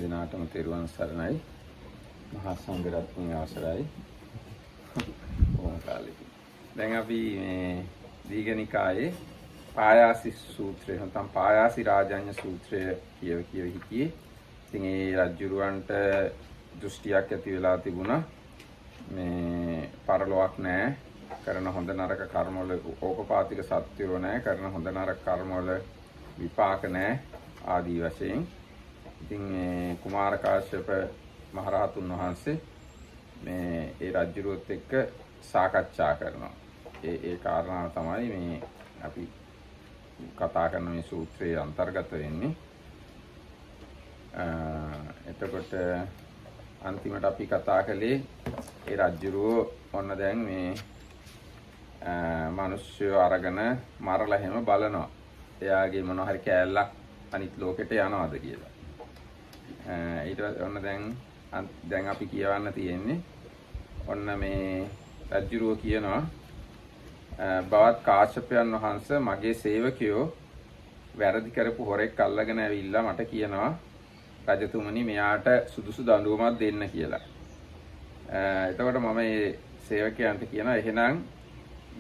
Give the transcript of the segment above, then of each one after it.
දිනාටම තෙරුවන් සරණයි. මහා සංඝරත්නයේ අවසරයි. ඕන කාලෙක. දැන් අපි මේ දීඝනිකායේ පායාසි සූත්‍රය නැත්නම් පායාසි රාජඤ්ඤ සූත්‍රය කියව හිටියේ. ඉතින් ඒ රජුරවන්ට දෘෂ්ටියක් ඇති වෙලා තිබුණා. මේ පරලොවක් නැහැ. කරන හොඳ නරක කර්මවල ඕපපාතික සත්‍යෝ නැහැ. කරන හොඳ නරක කර්මවල විපාක නැහැ ආදී වශයෙන්. ඉතින් මේ කුමාර කාශ්‍යප මහරහතුන් වහන්සේ මේ ඒ රජුරුවත් එක්ක සාකච්ඡා කරනවා. ඒ කාරණාව තමයි මේ අපි කතා කරන මේ සූත්‍රයේ අන්තර්ගත වෙන්නේ. එතකොට අන්තිමට අපි කතා කළේ ඒ රජුරුව ඔන්න දැන් මේ මිනිස්සු අරගෙන මරලා හැම බලනවා. එයාගේ මොන හරි කෑල්ලක් අනිත් ලෝකෙට යනවාද කියලා. ඊට ඔන්න දැන් අපි කියවන්න තියෙන්නේ ඔන්න මේ රජුරුව කියනවා බවත් කාශ්‍යපයන් වහන්සේ මගේ සේවකයෝ වැරදි කරපු හොරෙක් අල්ලගෙන ඇවිල්ලා මට කියනවා රජතුමනි මෙයාට සුදුසු දඬුවමක් දෙන්න කියලා. එතකොට මම මේ සේවකයන්ට කියනවා එහෙනම්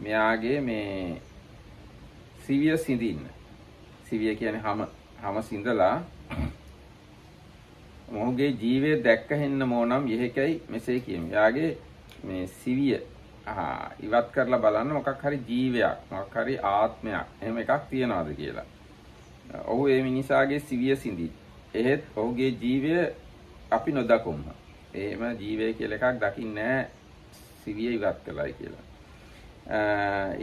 මෙයාගේ මේ සිවිය සිඳින්න. සිවිය කියන්නේ හැම සිඳලා මොහුගේ ජීවය දැක්ක හෙන්න මොනම් යෙහෙකයි මෙසේ කියමු. එයාගේ මේ සිවිය ඉවත් කරලා බලන්න මොකක් හරි ජීවයක්, මොකක් හරි ආත්මයක් එහෙම එකක් තියනවාද කියලා. ඔහු මේ මිනිසාගේ සිවිය සිඳි. එහෙත් ඔහුගේ ජීවය අපි නොදකුම්ම. එහෙම ජීවය කියලා එකක් දකින්නේ නැහැ සිවිය ඉවත් කළයි කියලා.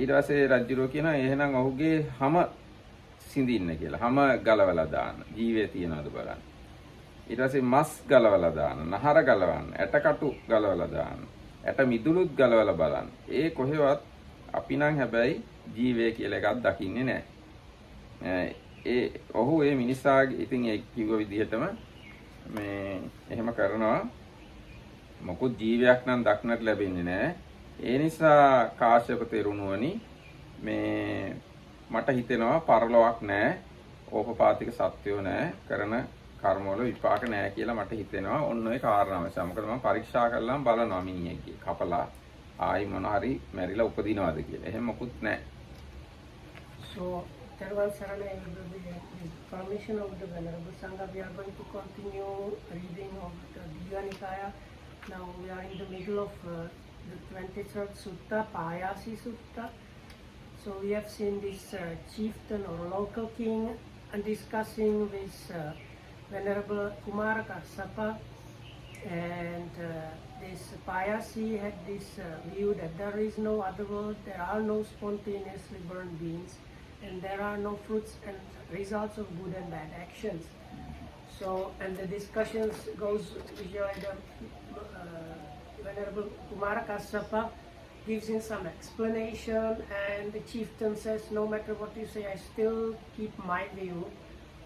ඊට පස්සේ රජුරෝ කියනවා එහෙනම් ඔහුගේ හැම සිඳින්න කියලා. හැම ගලවලා දාන්න. ජීවය තියනවාද බලන්න. ඊට පස්සේ මස් ගලවලා දාන්න, නහර ගලවන්න, ඇටකටු ගලවලා දාන්න, ඇට මිදුළුත් ගලවලා බලන්න. ඒ කොහෙවත් අපි නම් හැබැයි ජීවය කියලා එකක් දකින්නේ නැහැ. ඔහු මේ මිනිසාගේ ඉතින් ඒ කිව්ව විදිහටම මේ එහෙම කරනවා. මොකුත් ජීවයක් නම් දක්නට ලැබෙන්නේ නැහැ. ඒ නිසා කාශ්‍යප තෙරුණුවනි මේ මට හිතෙනවා පරලොවක් නැහැ, ඕපපාතික සත්‍යෝ නැහැ, කරන කර්මවල විපාක නැහැ කියලා මට හිතෙනවා. ඔන්න ඔය කාරණාව නිසා. මොකද මම පරීක්ෂා කළාම බලනවා මිනිහෙක්ගේ කපලා ආයි මොන හරි මැරිලා උපදිනවද කියලා. එහෙම මොකුත් නැහැ. So there was with the permission of the Venerable Sangha, we are going to continue reading of the Dīghānikāya. Now we are in the middle of the 23rd Sutta, Payasi Sutta. So we have seen this chieftain or local king and discussing with Venerable Kumara Kassapa, and this Payasi had this view that there is no other world, there are no spontaneously born beings, and there are no fruits and results of good and bad actions. So, and the discussions goes usually the Venerable Kumara Kassapa gives in some explanation, and the chieftain says, no matter what you say, I still keep my view.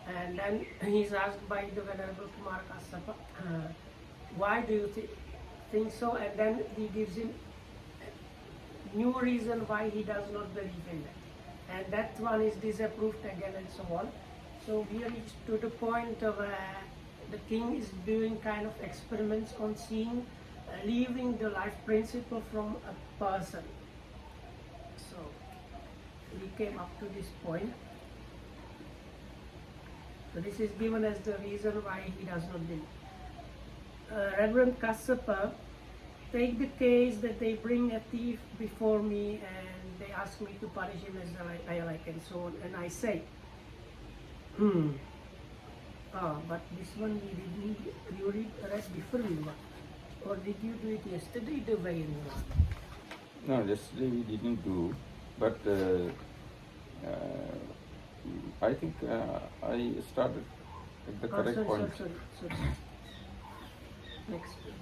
And then he's asked by the Venerable Kumara Kassapa, why do you think so? And then he gives him a new reason why he does not believe in that. And that one is disapproved again and so on. So we reach to the point of the king is doing kind of experiments on seeing, leaving the life principle from a person. So we came up to this point. So this is given as the reason why he does not believe. Reverend Kassapa, take the case that they bring a thief before me and they ask me to punish him as I like and so on, and I say, but this one you read differently, or did you do it yesterday the way you want? No, yesterday we didn't do, but I think I started at the correct point. Sorry. Next please.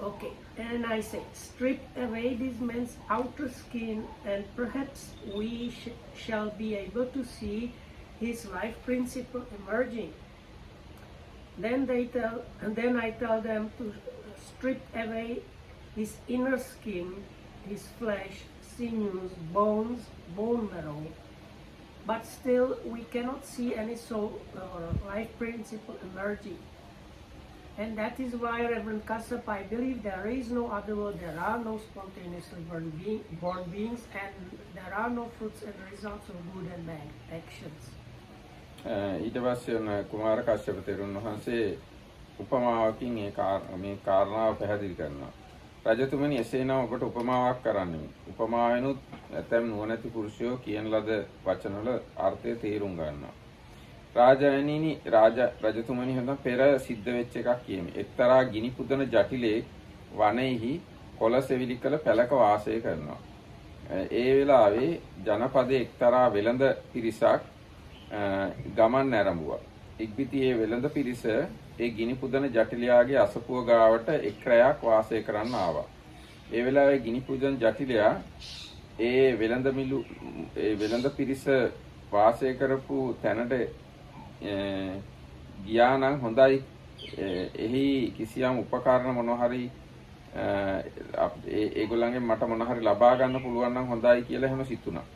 Okay, and I say, strip away this man's outer skin and perhaps we shall be able to see his life principle emerging. Then I tell them to strip away his inner skin, his flesh, sinews, bones, bone marrow, but still we cannot see any soul or life principle emerging. And that is why, Reverend Kassap, I believe there is no other world, there are no spontaneously born beings, and there are no fruits and results of good and bad actions. ඊට පස්සේ කුමාර කශ්‍යප තෙරුන් වහන්සේ උපමාවකින් මේ කාරණාව පැහැදිලි කරනවා. රජතුමනි, එසේනම් ඔබට උපමාවක් කරන්නෙමි. උපමාවෙනුත් ඇතැම් නුවණැති පුරුෂයෝ කියන ලද වචනවල අර්ථය තේරුම් ගන්නවා. රාජායනීනි, රජතුමනි, හඳ පෙර සිද්ධ වෙච්ච එකක් කියමි. එක්තරා ගිනි පුදන ජටිලෙක් වනයේහි කොළ සෙවිලි කළ පැලක වාසය කරනවා. ඒ වෙලාවේ ජනපදයේ එක්තරා වෙළඳ පිරිසක් ගමන් ආරම්භුවා. ඉක්බිතියේ වෙළඳ පිරිස ඒ ගිනි පුදන ජටිලයාගේ අසපුව ගාවට එක් රැයක් වාසය කරන්න ආවා. ඒ වෙලාවේ ගිනි පුදන ජටිලයා ඒ වෙළඳ පිරිස වාසය කරපු තැනට ගියා නම් හොඳයි. එහි කිසියම් උපකරණ මොනවා හරි ඒගොල්ලන්ගෙන් මට මොනවා හරි ලබා ගන්න පුළුවන් නම් හොඳයි කියලා එහෙම සිතුණා.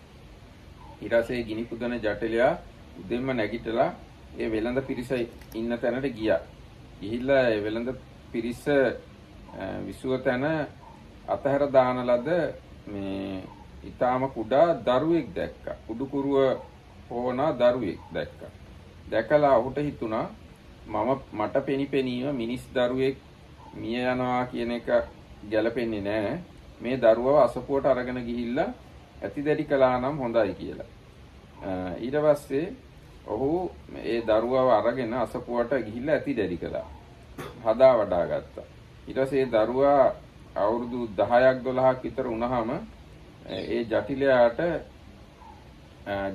ඊට පස්සේ ගිනි පුදන ජටිලයා උදෙන්ම නැගිටලා ඒ වෙළඳ පිරිස ඉන්න තැනට ගියා. ගිහිල්ලා ඒ වෙළඳ පිරිස විසුව තැන අතහැර දාන ලද මේ ඊටාම කුඩා දරුවෙක් දැක්කා. උඩුකුරුව පොවන දරුවෙක් දැක්කා. දැකලා ඔහුට හිතුණා මට පෙනිපෙනීම මිනිස් දරුවෙක් මිය යනවා කියන එක ගැලපෙන්නේ නැහැ. මේ දරුවව අසපුවට අරගෙන ගිහිල්ලා ඇතිදැඩි කළා නම් හොඳයි කියලා. ඊට පස්සේ ඔහු ඒ දරුවව අරගෙන අසපුවට ගිහිල්ලා ඇතිදැඩි කළා. හදා වඩා ගත්තා. ඊට පස්සේ ඒ දරුවා අවුරුදු 10ක් 12ක් විතර වුණාම ඒ ජටිලයාට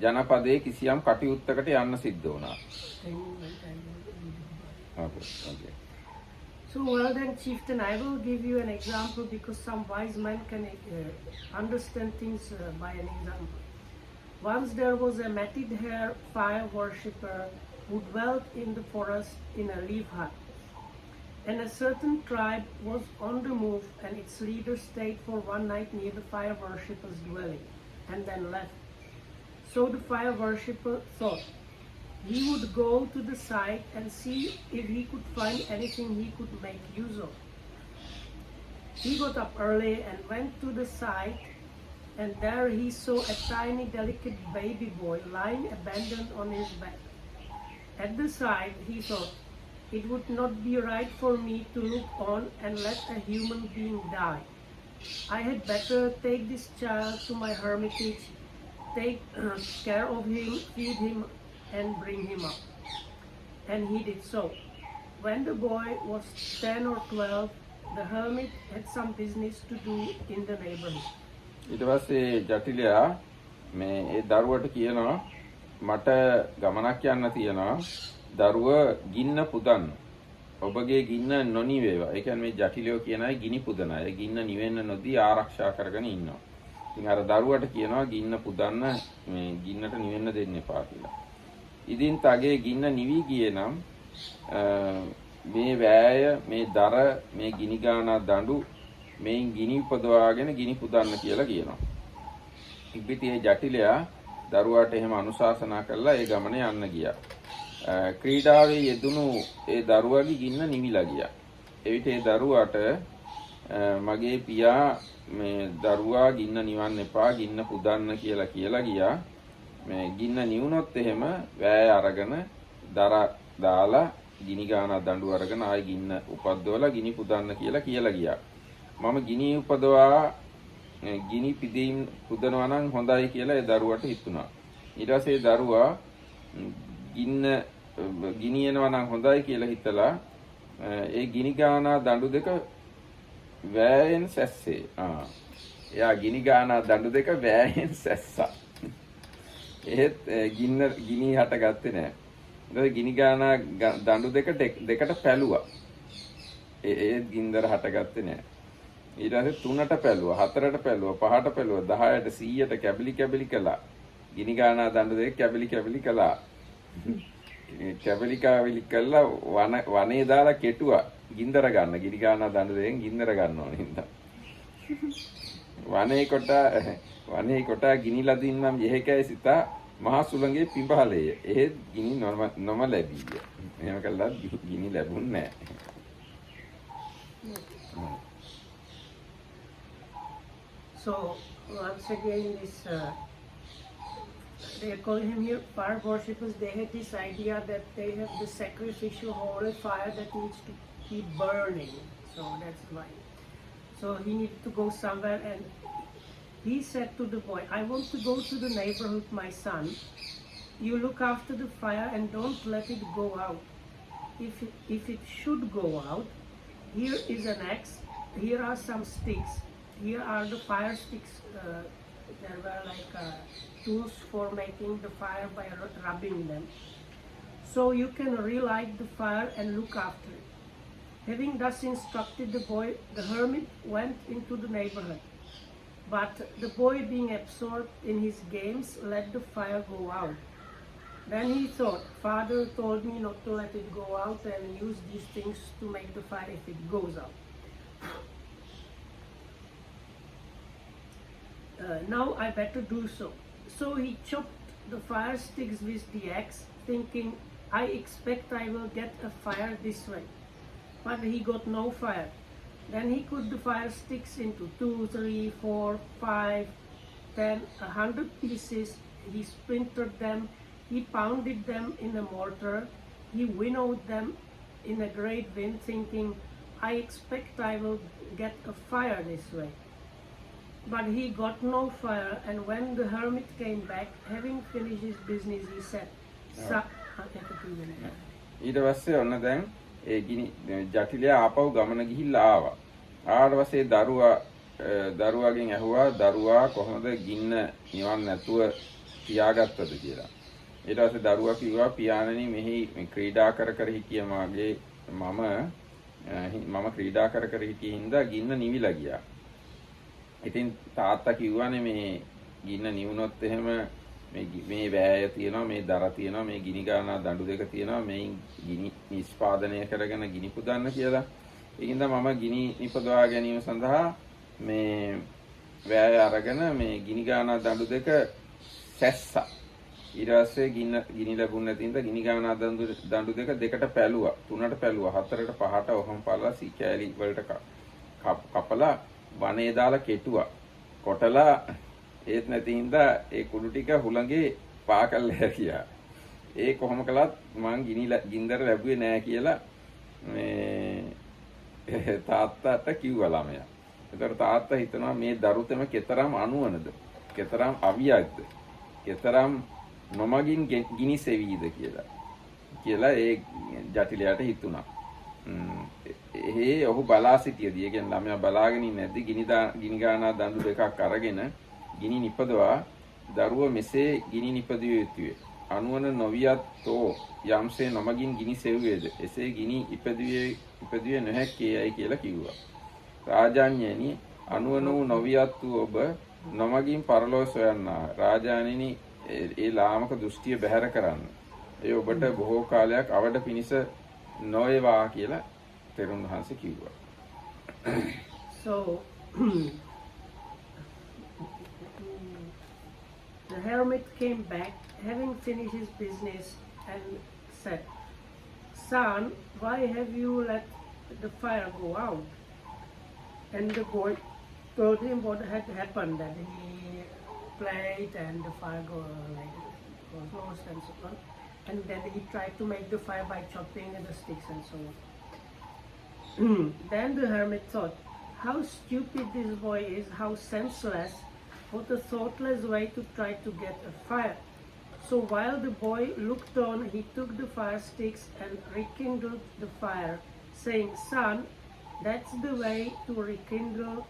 ජනපදයේ කිසියම් කටයුත්තකට යන්න සිද්ධ වුණා. Okay. So, well then, Chieftain, I will give you an example because some wise men can understand things by an example. Once there was a matted hair fire worshipper who dwelt in the forest in a leaf hut. And a certain tribe was on the move, and its leader stayed for one night near the fire worshipper's dwelling and then left. So the fire worshipper thought he would go to the site and see if he could find anything he could make use of. He got up early and went to the site, and there he saw a tiny, delicate baby boy lying abandoned on his bed. At the side, he thought, it would not be right for me to look on and let a human being die. I had better take this child to my hermitage, take care of him, feed him, and bring him up. And he did so. When the boy was 10 or 12, the hermit had some business to do in the neighborhood. ඊට පස්සේ ජටිලයා මේ ඒ දරුවට කියනවා මට ගමනක් යන්න තියෙනවා. දරුව ගින්න පුදන්න. ඔබගේ ගින්න නොනිවේවා. ඒ කියන්නේ මේ ජටිලයෝ කියන අය ගිනි පුදන අය. ගින්න නිවෙන්න නොදී ආරක්ෂා කරගෙන ඉන්නවා. ඉතින් අර දරුවට කියනවා ගින්න පුදන්න මේ ගින්නට නිවෙන්න දෙන්න එපා කියලා. ඉතින් තගේ ගින්න නිවි ගියේ නම් මේ වෑය මේ දර මේ ගිනි ගානා දඬු මේන් ගිනි උපදවාගෙන ගිනි පුදන්න කියලා කියනවා. ඉබ්බිතියේ ජටිලයා දරුවාට එහෙම අනුශාසනා කළා ඒ ගමනේ යන්න ගියා. ක්‍රීඩාවේ යෙදුණු ඒ දරුවාගේ ගින්න නිවිලා ගියා. එවිට ඒ දරුවාට මගේ පියා මේ දරුවා ගින්න නිවන්න එපා ගින්න පුදන්න කියලා ගියා. මේ ගින්න නිවුනොත් එහෙම වෑය අරගෙන දර දාලා ගිනි ගානා දඬු අරගෙන ආයි ගින්න උපද්දවලා ගිනි පුදන්න කියලා ගියා. මම ගිනි උපදවා ගිනි පිදීම් පුදනවා නම් හොඳයි කියලා ඒ දරුවාට හිතුණා. ඊට පස්සේ දරුවා ගිනියනවා නම් හොඳයි කියලා හිතලා ඒ ගිනි ගානා දඬු දෙක වෑයෙන් සැස්සේ. එයා ගිනි ගානා දඬු දෙක වෑයෙන් සැස්සා. ඒත් ගිනි හටගත්තේ නැහැ. ඊට ගිනි ගානා දඬු දෙකට පැලුවා. ඒත් ගින්දර හටගත්තේ නැහැ. ඊට පස්සේ 3ට පැලුවා, 4ට පැලුවා, 5ට පැලුවා, 10ට 100ට කැබලි කළා. ගිනි ගානා දඬු දෙක කැබලි කළා. කැබලි කළා වනේ දාලා කෙටුවා. ගින්දර ගන්න. ගිනි ගානා දඬු දෙකෙන් ගින්දර ගන්න ඕනේ හින්දා. වනේ කොට ගිනි ලදින්නම් යෙහෙකයි සිතා මහා සුළඟේ පිඹහලය. එහෙත් ගිනි නොම ලැබීය. එහෙම කළා ගිනි ලැබුන්නේ නැහැ. So once again, this they call him here fire worshippers. They had this idea that they have the sacrificial holy fire that needs to keep burning. So that's why. So he needed to go somewhere, and he said to the boy, "I want to go to the neighborhood, my son. You look after the fire and don't let it go out. If it should go out, here is an axe. Here are some sticks. Here are the fire sticks. There were like tools for making the fire by rubbing them. So you can relight the fire and look after it." Having thus instructed the boy, the hermit went into the neighborhood. But the boy, being absorbed in his games, let the fire go out. Then he thought, "Father told me not to let it go out and use these things to make the fire if it goes out. Now I better do so." So he chopped the fire sticks with the axe, thinking, "I expect I will get a fire this way." But he got no fire. Then he cut the fire sticks into 2, 3, 4, 5, 10, 100 pieces. He splintered them. He pounded them in a mortar. He winnowed them in a great wind, thinking, "I expect I will get a fire this way." But he got no fire, and when the hermit came back, having finished his business, he said, ඊට පස්සේ ඔන්න දැන් ඒ ගිනි ජටිලයා ආපහු ගමන ගිහිල්ලා ආවා. ආවට පස්සේ දරුවාගෙන් ඇහුවා දරුවා කොහොමද ගින්න නිවන්න නැතුව තියාගත්තද කියලා. ඊට පස්සේ දරුවා කිව්වා පියාණනි මෙහි ක්‍රීඩා කර හිටිය මාගේ මම ක්‍රීඩා කර හිටිය හින්දා ගින්න නිවිලා ගියා. ඉතින් තාත්තා කිව්වානේ මේ ගින්න නිවුනොත් එහෙම මේ වැය තියෙනවා මේ දර තියෙනවා මේ ගිනි ගානා දඬු දෙක තියෙනවා මේ ගිනි නිෂ්පාදනය කරගෙන ගිනි පුදන්න කියලා. ඒකින්ද මම ගිනි නිපදවා ගැනීම සඳහා මේ වැය අරගෙන මේ ගිනි ගානා දඬු දෙක සැස්සා. ඊට පස්සේ ගිනි ලැබුණ නැති හින්දා ගිනි ගානා දඬු දෙක දෙකට පැලුවා, තුනට පැලුවා, හතරට පහට ඔහොම පාලා සීකෑලි වලට කපලා වනේ දාලා කෙටුවා. කොටලා ඒත් නැති හින්දා ඒ කුඩු ටික හුළඟේ පා කරලා හැකියා. ඒ කොහොම කළත් මං ගින්දර ලැබුවේ නෑ කියලා මේ තාත්තට කිව්වා ළමයා. ඒතර තාත්තා හිතනවා මේ දරුතම කෙතරම් අනුවනද, කෙතරම් අවියක්ද, කෙතරම් නොමගින් ගිනි සෙවීද කියලා ඒ ජටිලයාට හිතුණා. ඒ ඔහු බලා සිටියදී, ඒ කියන්නේ ළමයා බලාගෙන ඉන්නේ නැද්දි ගිනි ගානා දඬු දෙකක් අරගෙන ගිනි නිපදවා දරුව මෙසේ ගිනි නිපදිය යුතුය. අනුවන නොවියත්ෝ යම්සේ නොමගින් ගිනි සෙව්වේද එසේ ගිනි ඉපදුවේ නොහැක්කේයයි කියලා කිව්වා. රාජාඥයනි අනුවන වූ නොවියත් වූ ඔබ නොමගින් පරලොව සොයන්නා. රාජාණෙනි ඒ ලාමක දෘෂ්ටිය බැහැර කරන්න. ඒ ඔබට බොහෝ කාලයක් අවඩ පිණිස නොවේවා කියලා තෙරුන් වහන්සේ කිව්වා. So the hermit came back, having finished his business, and said, "Son, why have you let the fire go out?" And the boy told him what had happened, that he played and the fire was lost and so on. And then he tried to make the fire by chopping the sticks and so on. Then the hermit thought, how stupid this boy is, how senseless, what a thoughtless way to try to get a fire. So while the boy looked on, he took the fire sticks and rekindled the fire, saying, "Son, that's the way to rekindle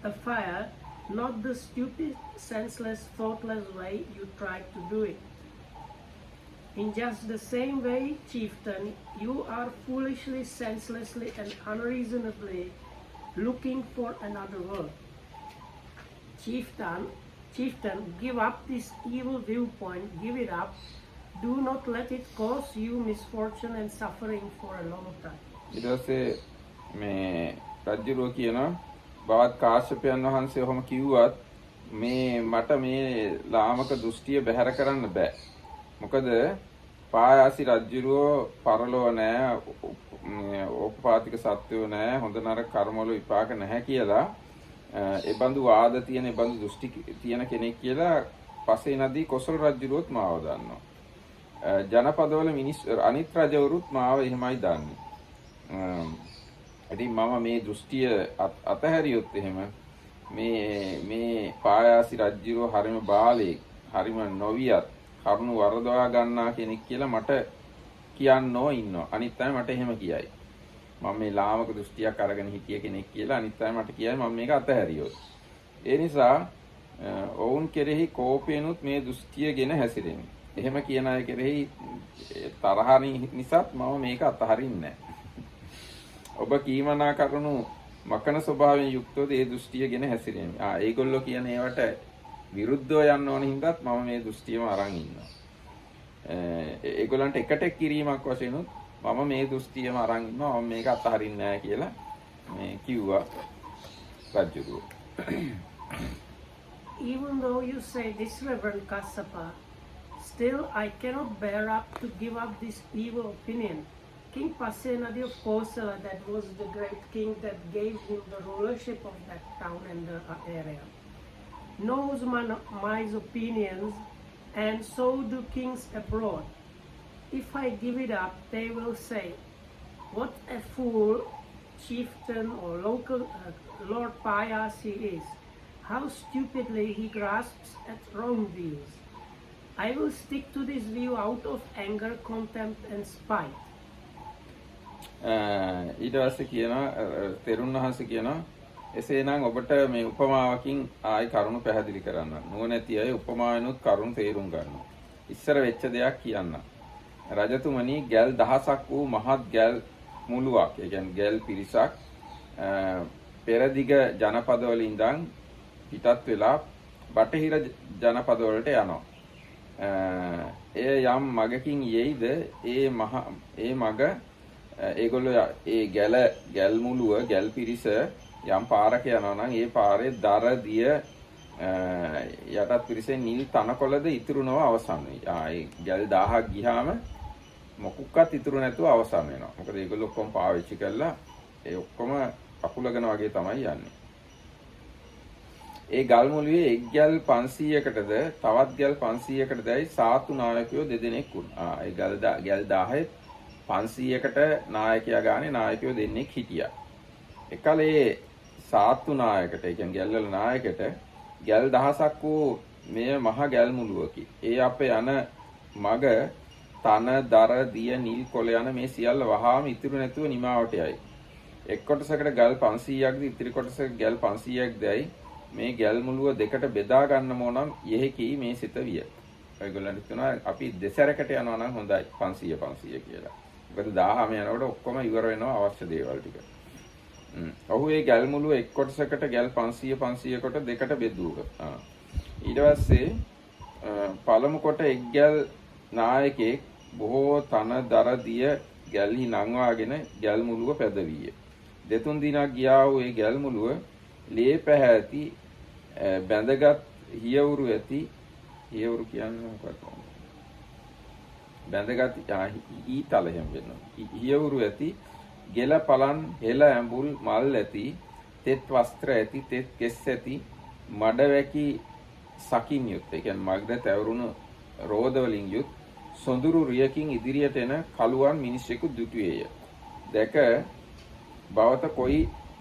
a fire, not the stupid, senseless, thoughtless way you tried to do it. In just the same way, chieftain, you are foolishly, senselessly, and unreasonably looking for another world. Chieftain, give up this evil viewpoint, give it up. Do not let it cause you misfortune and suffering for a long time." ඊට පස්සේ මේ රජුරෝ කියනවා බවත් කාශ්‍යපයන් වහන්සේ ඔහොම කිව්වත් මට මේ ලාමක දෘෂ්ටිය බැහැර කරන්න බෑ. මොකද පායාසි රජුරෝ පරලෝ නෑ, ඕපපාතික සත්‍යෝ නෑ, හොඳ නරක කර්මවල විපාක නැහැ කියලා ඒ බඳු වාද තියෙන, ඒ බඳු දෘෂ්ටි තියෙන කෙනෙක් කියලා පසේ නදී කොසල් රජුරුවොත් මාව දන්නවා. ජනපදවල අනිත් රජවරුත් මාව එහෙමයි දන්නේ. ඉතින් මම මේ දෘෂ්ටිය අතහැරියොත් එහෙම මේ පායාසි රජුරෝ හරිම බාලයෙක්, හරිම නොවියත්, කරුණු වරදවා ගන්නා කෙනෙක් කියලා මට කියන්නෝ ඉන්නවා. අනිත් අය මට එහෙම කියයි. මම මේ ලාමක දෘෂ්ටියක් අරගෙන හිටිය කෙනෙක් කියලා අනිත් අය මට කියයි මම මේක අතහැරියොත්. ඒ නිසා ඔවුන් කෙරෙහි කෝපයෙන්ුත් මේ දෘෂ්ටියගෙන හැසිරෙමි. එහෙම කියන අය කෙරෙහි තරහ නිසාත් මම මේක අතහරින්නේ නැහැ. ඔබ කීමනා කරුණු මකන ස්වභාවයෙන් යුක්තව ඒ දෘෂ්ටියගෙන හැසිරෙමි. ඒගොල්ලෝ කියන ඒවට විරුද්ධව යන්න ඕන හින්දාත් මම මේ දෘෂ්ටියම අරන් ඉන්නවා. ඒගොල්ලන්ට එකට කිරීමක් වශයෙන් මම මේ දෘෂ්ටියම අරන් ඉන්නවා. මම මේක අතහරින්නේ නැහැ කියලා මේ කිව්වා රජුගේ. Even though you say this, Reverend Kassapa, still I cannot bear up to give up this evil opinion. King Pasenadi of Kosala, that was the great king that gave him the rulership of that town and the area, knows my opinions, and so do kings abroad. If I give it up, they will say, what a fool chieftain or local Lord Payasi is. How stupidly he grasps at wrong views. I will stick to this view out of anger, contempt and spite. ඊට පස්සේ කියනවා තෙරුන් වහන්සේ කියනවා එසේනම් ඔබට මේ උපමාවකින් ආයි කරුණු පැහැදිලි කරන්න. නුවණැති අය උපමාවෙනුත් කරුණු තේරුම් ගන්නවා. ඉස්සර වෙච්ච දෙයක් කියන්න. රජතුමනි ගැල් දහසක් වූ මහත් ගැල් මුලුවක්, ඒ කියන්නේ ගැල් පිරිසක් පෙරදිග ජනපදවල ඉඳන් පිටත් වෙලා බටහිර ජනපදවලට යනවා. එය යම් මගකින් යෙයිද ඒ මග ඒගොල්ලෝ ඒ ගැල් මුලුව ගැල් පිරිස යම් පාරක යනවා නම් ඒ පාරේ දර දිය යටත් පිරිසේ නිල් තනකොළද ඉතුරු නොව අවසන් වෙයි. ඒ ගැල් 1000ක් ගියාම මොකුක්වත් ඉතුරු නැතුව අවසන් වෙනවා. මොකද ඒගොල්ලෝ ඔක්කොම පාවිච්චි කළා ඒ ඔක්කොම අකුලගෙන වගේ තමයි යන්නේ. ඒ ගල් මුලුවේ එක් ගැල් 500කටද තවත් ගැල් 500කටදයි සාතු නායකයෝ දෙදෙනෙක් වුණා. ඒ ගැල් 1000 500කට නායකයා ගානේ නායකයෝ දෙන්නෙක් හිටියා. එකලේ සාතු නායකට, ඒ කියන්නේ ගැල්වල නායකට ගැල් දහසක් වූ මේ මහ ගැල් මුලුවකි. ඒ අපේ යන මග තන දර දිය නිල් කොළ යන මේ සියල්ල වහාම ඉතුරු නැතුව නිමාවට යයි. එක් කොටසකට ගැල් 500ක්ද ඉතිරි කොටසක ගැල් 500ක්දයි මේ ගැල් මුලුව දෙකට බෙදා ගන්න ඕනම් යෙහිකී මේ සිත විය. ඒගොල්ලන්ට හිතනවා අපි දෙසරකට යනවා නම් හොඳයි 500 කියලා. මොකද 1000ම යනකොට ඔක්කොම ඉවර වෙනවා අවශ්‍ය දේවල් ටික. ඔහු ඒ ගැල් මුලුව එක් කොටසකට ගැල් 500 කොට දෙකට බෙදුවා. ඊට පස්සේ පළමු කොට එක් ගැල් නායකයෙක් බොහෝ තන දර දිය ගැල්හි නංවාගෙන ගැල් මුලුව පැදවිය. දෙතුන් දිනක් ගියා වූ ඒ ගැල් මුලුව ලේ පැහැති බැඳගත් හියවුරු ඇති, හියවුරු කියන්නේ මොකක්ද? බැඳගත් ඊතල හැම වෙනවා. හියවුරු ඇති, ගෙල පලන් හෙළ ඇඹුල් මල් ඇති, තෙත් වස්ත්‍ර ඇති, තෙත් කෙස් ඇති, මඩ වැකි සකින් යුත්, ඒ කියන්නේ මග්ද තැවරුණු රෝද වලින් යුත් සොඳුරු රියකින් ඉදිරියට එන කලුවන් මිනිසෙකු දුටුවේය. දැක බවත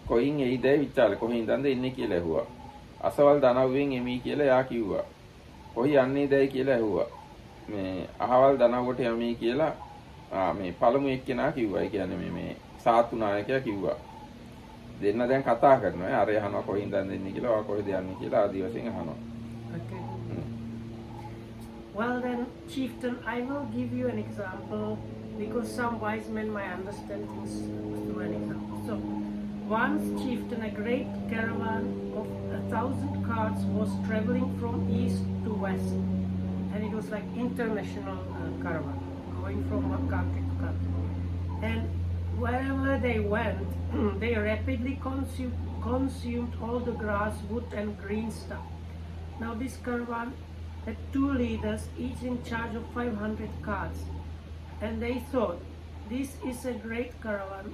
කොයින් එයිදයි විචාල කොහේ ඉඳන්ද එන්නේ කියලා ඇහුවා. අසවල් දනව්වෙන් එමි කියලා යා කිව්වා. කොහි යන්නේදයි කියලා ඇහුවා. මේ අහවල් දනව්වට යමි කියලා මේ පළමු එක්කෙනා කිව්වා. ඒ කියන්නේ මේ සාතු නායකයා කිව්වා. දෙන්න දැන් කතා කරනවා. අර යහනවා කොහේ ඉඳන්ද එන්නේ කියලා, ඔයා කොහෙද යන්නේ කියලා ආදි වශයෙන් අහනවා. Okay. Well then, chieftain, I will give you an example because some wise men might understand this through an example. So, once, chieftain, a great caravan of 1,000 carts was traveling from east to west, and it was like international caravan going from one country to country. And wherever they went, they rapidly consumed all the grass, wood, and green stuff. Now this caravan had 2 leaders, each in charge of 500 carts, and they thought, this is a great caravan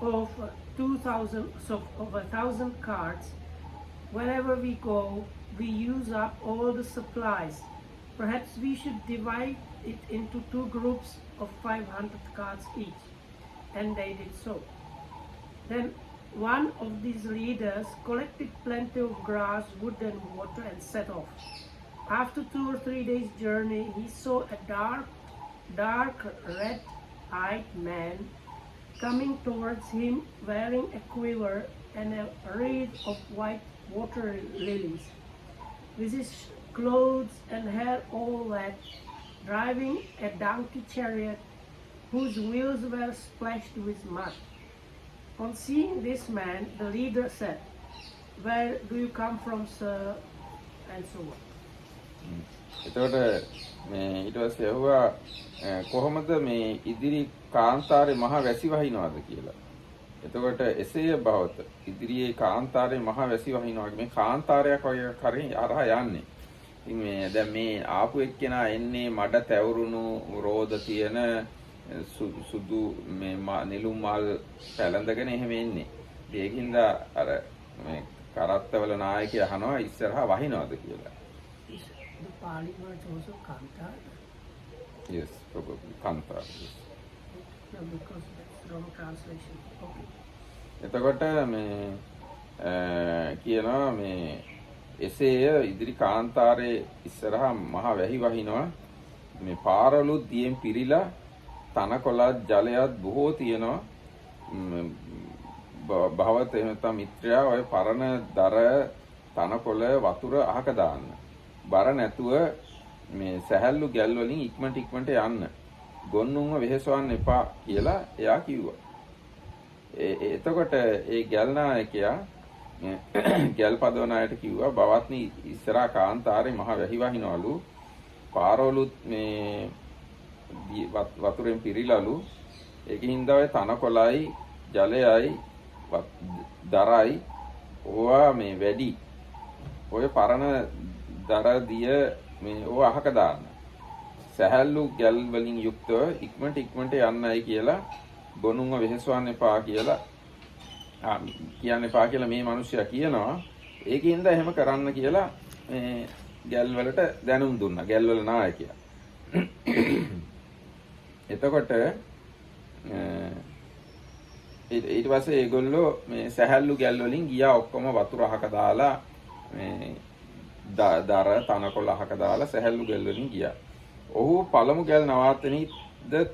of 2,000, so of 1,000 carts. Wherever we go, we use up all the supplies. Perhaps we should divide it into 2 groups of 500 carts each. And they did so. Then one of these leaders collected plenty of grass, wood and water and set off. After 2 or 3 days' journey, he saw a dark red-eyed man coming towards him wearing a quiver and a wreath of white water lilies, with his clothes and hair all wet, driving a donkey chariot whose wheels were splashed with mud. On seeing this man, the leader said, "Where do you come from, sir?" and so on. එතකොට මේ ඊට පස්සේ ඇහුවා කොහොමද මේ ඉදිරි කාන්තාරේ මහ වැසි වහිනවද කියලා. එතකොට එසේය බවත ඉදිරියේ කාන්තාරේ මහ වැසි වහිනවා. මේ කාන්තාරයක් වගේ කරේ අරහා යන්නේ. ඉතින් මේ දැන් මේ ආපු එක්කෙනා එන්නේ මඩ තැවුරුණු රෝද තියෙන සුදු මේ නිලුම් මල් පැලඳගෙන එහෙම එන්නේ. ඒකින්ද අර මේ කරත්තවල නායකයා අහනවා ඉස්සරහා වහිනවද කියලා. The Pali word also kanta. Yes, probably kanta. Yes. No, because that's wrong translation. Okay. එතකොට මේ කියනවා මේ එසේය ඉදිරි කාන්තාරේ ඉස්සරහා මහ වැහි වහිනවා. මේ පාරවලුත් දියෙන් පිරීලා තනකොළත් ජලයත් බොහෝ තියෙනවා. භවත එහෙම නැත්නම් මිත්‍රයා ඔය පරණ දර තනකොළ වතුර අහක දාන්න. බර නැතුව මේ සැහැල්ලු ගැල් වලින් ඉක්මනට යන්න. ගොන්නුන්ව වෙහෙසවන්න එපා කියලා එයා කිව්වා. එතකොට ඒ ගැල් නායකයා ගැල් පදවන අයට කිව්වා බවත්නි ඉස්සරහා කාන්තාරේ මහ වැහි වහිනවලු. පාරවලුත් මේ වතුරෙන් පිරීලාලු. ඒකින්ද ඔය තනකොළයි ජලයයි දරයි ඕවා මේ වැඩි. ඔය පරණ දර දිය මේ ඕව අහක දාන්න. සැහැල්ලු ගැල් වලින් යුක්තව ඉක්මනට යන්නයි කියලා ගොනුන්ව වෙහෙසවන්න එපා කියලා කියන්න එපා කියලා මේ මිනිස්සයා කියනවා. ඒකින්ද එහෙම කරන්න කියලා මේ ගැල් වලට දැනුම් දුන්නා. ගැල් වල නායකයා. එතකොට ඊට පස්සේ ඒගොල්ලෝ මේ සැහැල්ලු ගැල් වලින් ගියා. ඔක්කොම වතුර අහක දාලා මේ දර තනකොළ අහක දාලා සැහැල්ලු ගැල් වලින් ගියා. ඔහු පළමු ගැල් නවාතනෙහිද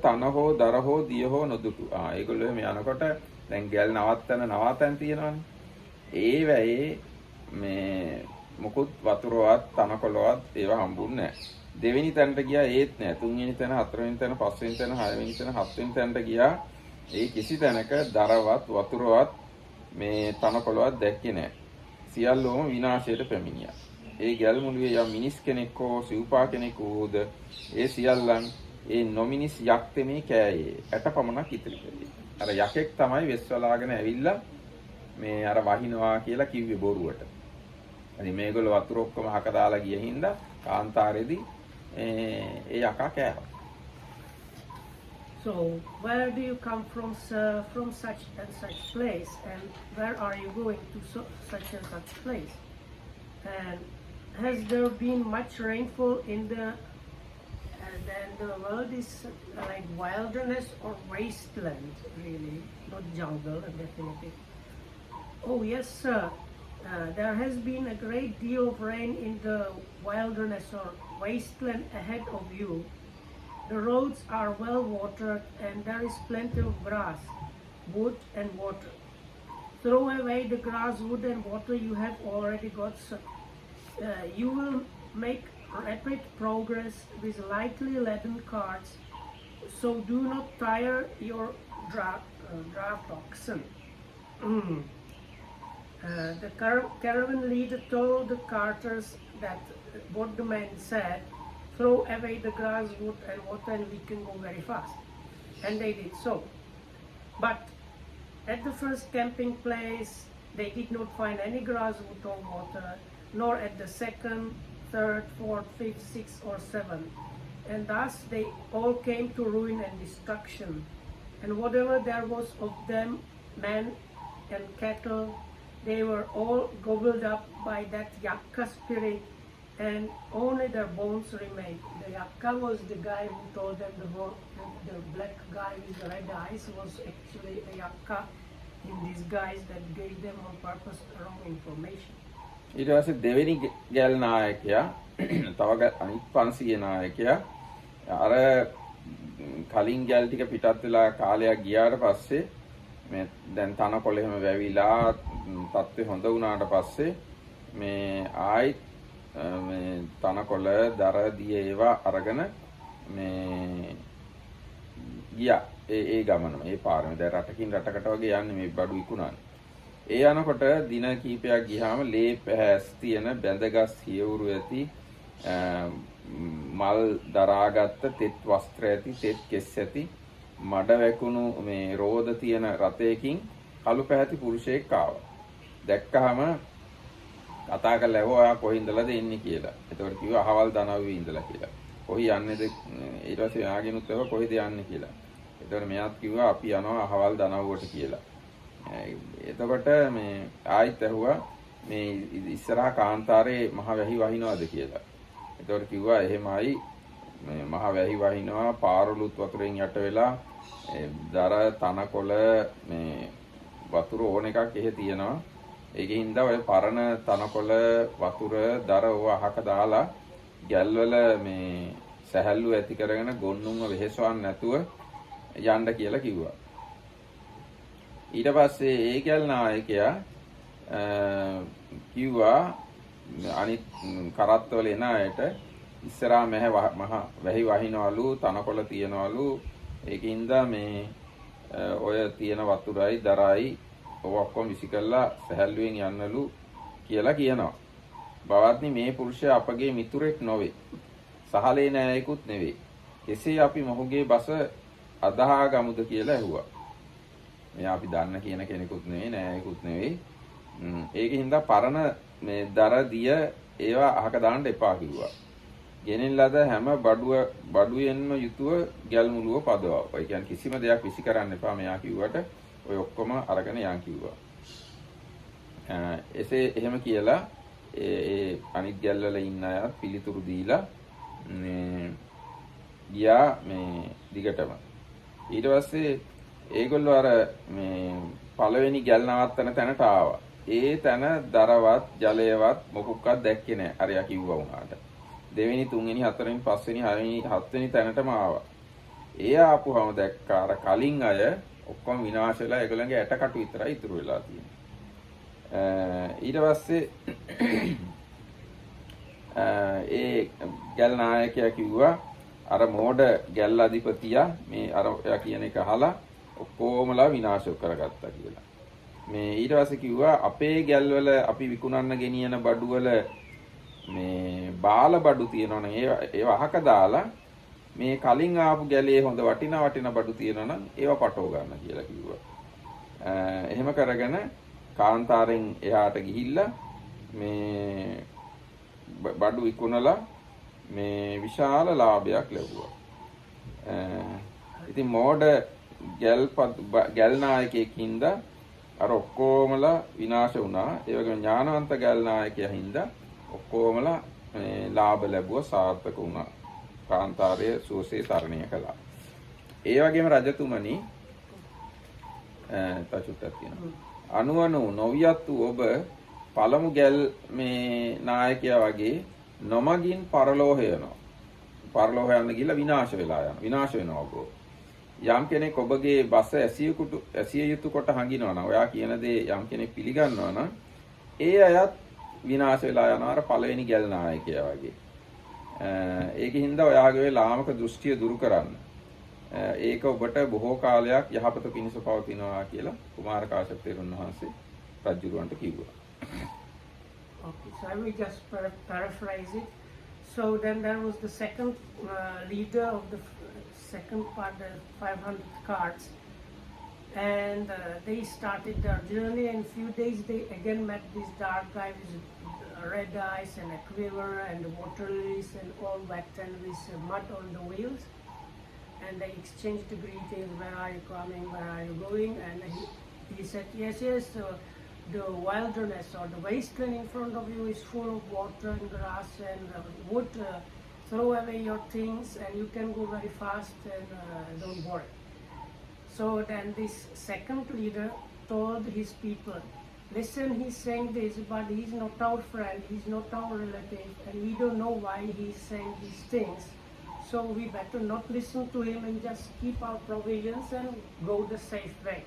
තන හෝ දර හෝ දිය හෝ නොදුටු. ඒගොල්ලෝ එහෙම යනකොට දැන් ගැල් නවාතැන් තියෙනවානේ. ඒ වෙයි මේ මොකුත් වතුරවත් තනකොළවත් ඒවා හම්බුන්නේ නැහැ. දෙවෙනි තැනට ගියා ඒත් නැහැ. තුන්වෙනි තැන, හතරවෙනි තැන, පස්වෙනි තැන, හයවෙනි තැන, හත්වෙනි තැනට ගියා. ඒ කිසි තැනක දරවත් වතුරවත් මේ තනකොළවත් දැක්කේ නැහැ. සියල්ලෝම විනාශයට පැමිණියා. ඒ ගැල් මුළුවේ යම් මිනිස් කෙනෙක් හෝ සිව්පා කෙනෙක් වූද ඒ සියල්ලන් ඒ නොමිනිස් යක්තෙමේ කෑයේ. ඇට පමණක් ඉතිරි කළේ. අර යකෙක් තමයි වෙස්වලාගෙන ඇවිල්ලා මේ අර වහිනවා කියලා කිව්වේ බොරුවට. හරි මේගොල්ලෝ වතුර ඔක්කොම හක දාලා ගිය හින්දා කාන්තාරේදී ඒ යකා කෑවා. So, where do you come from, sir? From such and such place, and where are you going to such and such place? And has there been much rainfall in then the world is like wilderness or wasteland, really, not jungle, definitely. Oh yes, sir. There has been a great deal of rain in the wilderness or wasteland ahead of you. The roads are well watered and there is plenty of grass, wood and water. Throw away the grass, wood and water you have already got. You will make rapid progress with lightly laden carts, so do not tire your draft oxen. The caravan leader told the carters that what the man said, throw away the grass, wood and water and we can go very fast. And they did so. But at the first camping place, they did not find any grass, wood or water. nor at the second, third, fourth, fifth, sixth, or seventh. And thus they all came to ruin and destruction. And whatever there was of them, men and cattle, they were all gobbled up by that Yakka spirit, and only their bones remained. The Yakka was the guy who told them the black guy with the red eyes was actually a Yakka in disguise that gave them on purpose wrong information. ඊට පස්සේ දෙවෙනි ගැල් නායකයා තව අනිත් 500 නායකයා අර කලින් ගැල් ටික පිටත් වෙලා කාලයක් ගියාට පස්සේ මේ දැන් තනකොළ එහෙම වැවිලා තත්ත්වය හොඳ වුණාට පස්සේ මේ ආයිත් මේ තනකොළ දර දිය ඒවා අරගෙන මේ ගියා ඒ ගමනම ඒ පාරම දැන් රටකින් රටකට වගේ යන්නේ මේ බඩු විකුණන්නේ. ඒ යනකොට දින කීපයක් ගියාම ලේ පැහැස් තියෙන බැඳගස් හියවුරු ඇති මල් දරාගත්ත තෙත් වස්ත්‍ර ඇති තෙත් කෙස් ඇති මඩ වැකුණු මේ රෝද තියෙන රතයකින් කළු පැහැති පුරුෂයෙක් ආවා. දැක්කහම කතා කරලා ඇහුවා ඔයා කොහින්දලාද එන්නේ කියලා. එතකොට කිව්වා අහවල් දනව්වේ ඉඳලා කියලා. කොහි යන්නේද ඊට පස්සේ යාගෙනුත් ඇහුවා කොහෙද යන්නේ කියලා. එතකොට මෙයාත් කිව්වා අපි යනවා අහවල් දනව්වට කියලා. එතකොට මේ ආයිත් ඇහුවා මේ ඉස්සරහා කාන්තාරේ මහ වැහි වහිනවද කියලා. එතකොට කිව්වා එහෙමයි මේ මහ වැහි වහිනවා පාරලුත් වතුරෙන් යට වෙලා දර තනකොළ මේ වතුර ඕන එකක් එහෙ තියෙනවා. ඒකෙන් හින්දා ඔය පරණ තනකොළ වතුර දර ඕව අහක දාලා ගැල්වල මේ සැහැල්ලු ඇති කරගෙන ගොන්නුන්ව වෙහෙසවන්න නැතුව යන්න කියලා කිව්වා. ඊට පස්සේ ඒ ගැල් නායකයා කිව්වා අනිත් කරත්තවල එන අයට ඉස්සරහා මහ වැහි වහිනවලු තනකොළ තියනවලු ඒකින්ද මේ ඔය තියෙන වතුරයි දරයි ඔය ඔක්කොම විසිකලා සැහැල්ලුවෙන් යන්නලු කියලා කියනවා. බවත්නි මේ පුරුෂයා අපගේ මිතුරෙක් නොවේ. සහලේ නෑයෙකුත් නෙවෙයි. කෙසේ අපි මොහුගේ බස අදහා ගමුද කියලා ඇහුවා. මෙයා අපි දන්න කියන කෙනෙකුත් නෙවෙයි නෑයෙකුත් නෙවෙයි. ඒකින්ද පරණ මේ දර දිය ඒවා අහක දාන්න එපා කිව්වා. ගෙනින් ලද හැම බඩුවෙන්ම යුතුව ගැල් මුලුව පදවවා. ඒ කියන්නේ කිසිම දෙයක් විසි කරන්න එපා මෙයා කිව්වට ඔය ඔක්කොම අරගෙන යන් කිව්වා. එසේ එහෙම කියලා ඒ අනිත් ගැල් වල ඉන්න අය පිළිතුරු දීලා ගියා මේ දිගටම. ඊට පස්සේ ඒගොල්ලෝ අර මේ පළවෙනි ගැල් නවත්තන තැනට ආවා. ඒ තැන දරවත් ජලයවත් මොකක්වත් දැක්කේ නැහැ. අරයා කිව්වා වුණාට. දෙවෙනි තුන්වෙනි හතරවෙනි පස්වෙනි හයවෙනි හත්වෙනි තැනටම ආවා. ඒ ආපුවම දැක්කා අර කලින් අය ඔක්කොම විනාශ වෙලා ඒගොල්ලන්ගේ ඇටකටු විතරයි ඉතුරු වෙලා තියෙන්නේ. ඊට පස්සේ ඒ ගැල් නායකයා කිව්වා අර මෝඩ ගැල් අධිපතියා මේ අර එයා කියන එක අහලා ඔක්කොමලා විනාශ කරගත්තා කියලා. මේ ඊට පස්සේ කිව්වා අපේ ගැල්වල අපි විකුණන්න ගෙනියන බඩුවල මේ බාල බඩු තියෙනවනේ ඒවා අහක දාලා මේ කලින් ආපු ගැලේ හොඳ වටිනා බඩු තියෙනවනම් ඒවා පටව ගන්න කියලා කිව්වා. එහෙම කරගෙන කාන්තාරෙන් එහාට ගිහිල්ලා මේ බඩු විකුණලා මේ විශාල ලාභයක් ලැබුවා. ඉතින් මෝඩ ගැල් නායකයෙක්ින්ද අර ඔක්කොමලා විනාශ වුණා. ඒ වගේම ඥානවන්ත ගැල් නායකයා හින්දා ඔක්කොමලා ලාභ ලැබුවා සාර්ථක වුණා. කාන්තාරය සුවසේ තරණය කළා. ඒ වගේම රජතුමනි තචුට්ටක් කියනවා. අනුවනු නොවියත් ඔබ පළමු ගැල් මේ නායකයා වගේ නොමගින් පරලෝහ යනවා. පරලෝහ යන්න ගිහලා විනාශ වෙලා යනවා. විනාශ වෙනවා ඔබ. යම් කෙනෙක් ඔබගේ බස ඇසිය යුතු කොට හංගිනවා නම් ඔයා කියන දේ යම් කෙනෙක් පිළිගන්නවා නම් ඒ අයත් විනාශ වෙලා යනවා අර පළවෙනි ගැල් නායකයා වගේ. ඒකින්ද ඔයාගේ ලාමක දෘෂ්ටිය දුරු කරන්න. ඒක ඔබට බොහෝ කාලයක් යහපත පිණිස පවතිනවා කියලා කුමාර කාශ්‍යප තෙරුන් වහන්සේ රජුරවන්ට කිව්වා. Okay, so I will just paraphrase it. So then there was the second leader of the second part, the 500 carts, and they started their journey. And few days they again met this dark guy with red ice and a quiver and water lilies and all wet and with mud on the wheels. And they exchanged greetings, where are you coming, where are you going? And he said, yes, the wilderness or the wasteland in front of you is full of water and grass and wood. Throw away your things and you can go very fast and don't worry. So then this second leader told his people, listen, he's saying this, but he's not our friend, he's not our relative, and we don't know why he's saying these things. So we better not listen to him and just keep our provisions and go the safe way.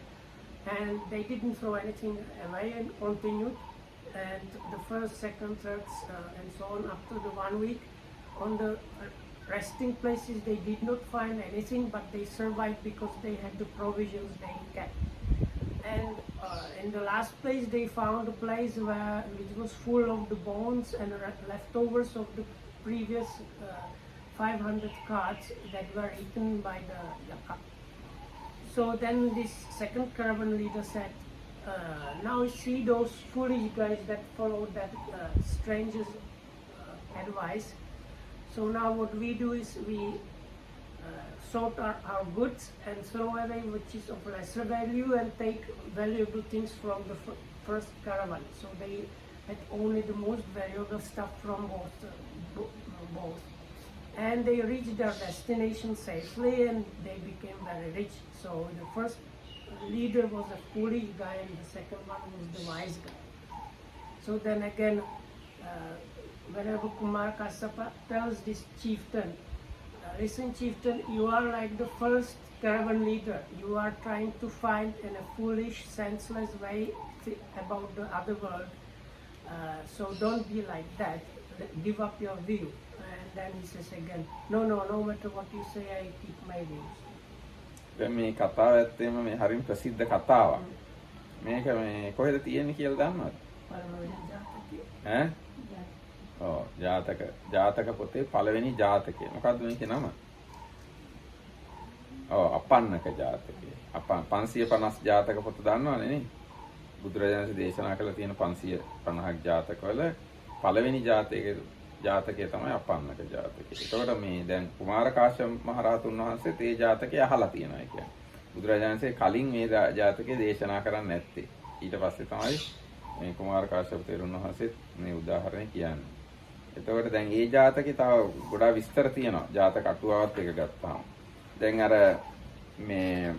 And they didn't throw anything away and continued. And the first, second, third, and so on up to the 1 week. On the resting places, they did not find anything, but they survived because they had the provisions they kept. And in the last place, they found a place which was full of the bones and leftovers of the previous 500 carts that were eaten by the yaka. So then this second caravan leader said, now see those foolish guys that followed that stranger's advice. So now what we do is we sort our goods and throw away which is of lesser value and take valuable things from the first caravan. So they had only the most valuable stuff from both. And they reached their destination safely and they became very rich. So the first leader was a foolish guy and the second one was the wise guy. So then again, whenever Kumar Kassapa tells this chieftain, listen chieftain, you are like the first caravan leader. You are trying to find in a foolish, senseless way about the other world. So don't be like that. Give up your view. And then he says again, no matter what you say, I keep my views. දැන් මේ කතාව ඇත්තෙම මේ හරිම ප්‍රසිද්ධ කතාවක්. මේක මේ කොහෙද තියෙන්නේ කියලා දන්නවද? ඈ? ඔව් ජාතක පොතේ පළවෙනි ජාතකය. මොකද්ද මේකේ නම? ඔව් අපන්නක ජාතකය. 550 ජාතක පොත දන්නවනේ නේ? බුදුරජාණන් වහන්සේ දේශනා කළ තියෙන 550ක් ජාතකවල පළවෙනි ජාතකය තමයි අපන්නක ජාතකය. ඒකට මේ දැන් කුමාර කාශ්‍යප මහ රහතුන් වහන්සේ මේ ජාතකය අහලා තියෙනවා කියන්නේ. බුදුරජාණන් වහන්සේ කලින් මේ ජාතකය දේශනා කරන්නේ නැත්තේ. ඊට පස්සේ තමයි මේ කුමාර කාශ්‍යප තෙරුන් වහන්සේ මේ උදාහරණය කියන්නේ. එතකොට දැන් මේ ජාතකේ තව ගොඩාක් විස්තර තියෙනවා. ජාතක අටුවාවත් එක ගත්තාම. දැන් මේ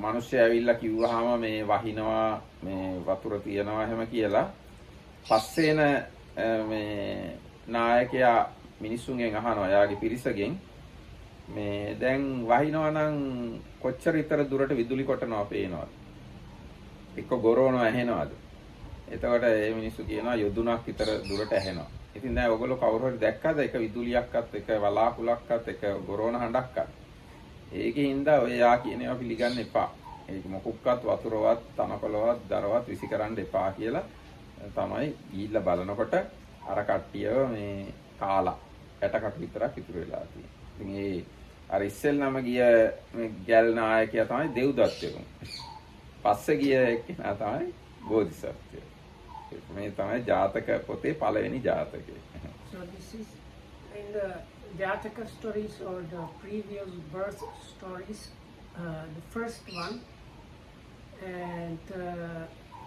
මිනිස්සු ඇවිල්ලා කිව්වහම මේ වහිනවා මේ වතුර තියනවා එහෙම කියලා පස්සේන මේ නායකයා මිනිස්සුන්ගෙන් අහනවා යාගේ පිරිසගෙන් මේ දැන් වහිනවා නම් කොච්චර විතර දුරට විදුලි කොටනවා පේනවද? එක්ක ගොරවනවා ඇහෙනවද? එතකොට මේ මිනිස්සු කියනවා යොදුනක් විතර දුරට ඇහෙනවා. ඉතින් දැන් ඔයගොල්ලෝ කවුරු හරි දැක්කද එක විදුලියක්වත් එක වලාකුලක්වත් එක ගොරවන හඬක්වත්? ඒකින්ද ඔය යා කියන ඒවා පිළිගන්න එපා. ඒක මොකක්වත් වතුරවත් තනකොළවත් දරවත් විසි කරන්න එපා කියලා තමයි ගිහිල්ලා බලනකොට අර කට්ටිය මේ කාලා ඇටකට විතරක් ඉතුරු වෙලා තියෙනවා. ඉතින් ඒ අර ඉස්සෙල්ලාම ගිය මේ ගැල් නායකයා තමයි දෙව්දත්තයෝ. පස්සේ ගිය එක්කෙනා තමයි බෝධිසත්වය. මේ තමයි ජාතක පොතේ පළවෙනි ජාතකය. So this is in the Jataka stories or the previous birth stories, the first one, and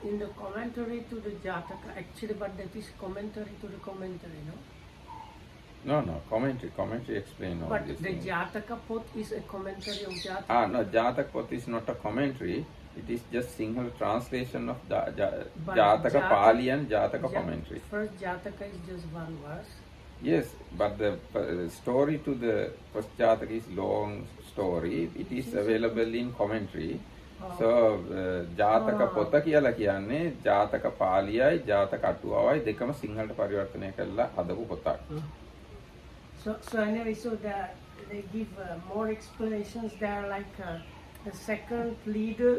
in the commentary to the Jataka, actually, but that is commentary to the commentary, no? No, commentary explain all but this. But the Jataka pot is a commentary of Jataka. No, Jataka pot is not a commentary. It is just single translation of Jataka Pali and Jataka commentary. First Jataka is just one verse. Yes, but the story to the first Jataka is long story. It is available in commentary. So ජාතක පොත කියලා කියන්නේ ජාතක පාලියයි ජාතක අටුවාවයි දෙකම සිංහලට පරිවර්තනය කරලා හදපු පොතක්. So anyway, so they give more explanations there, like the second leader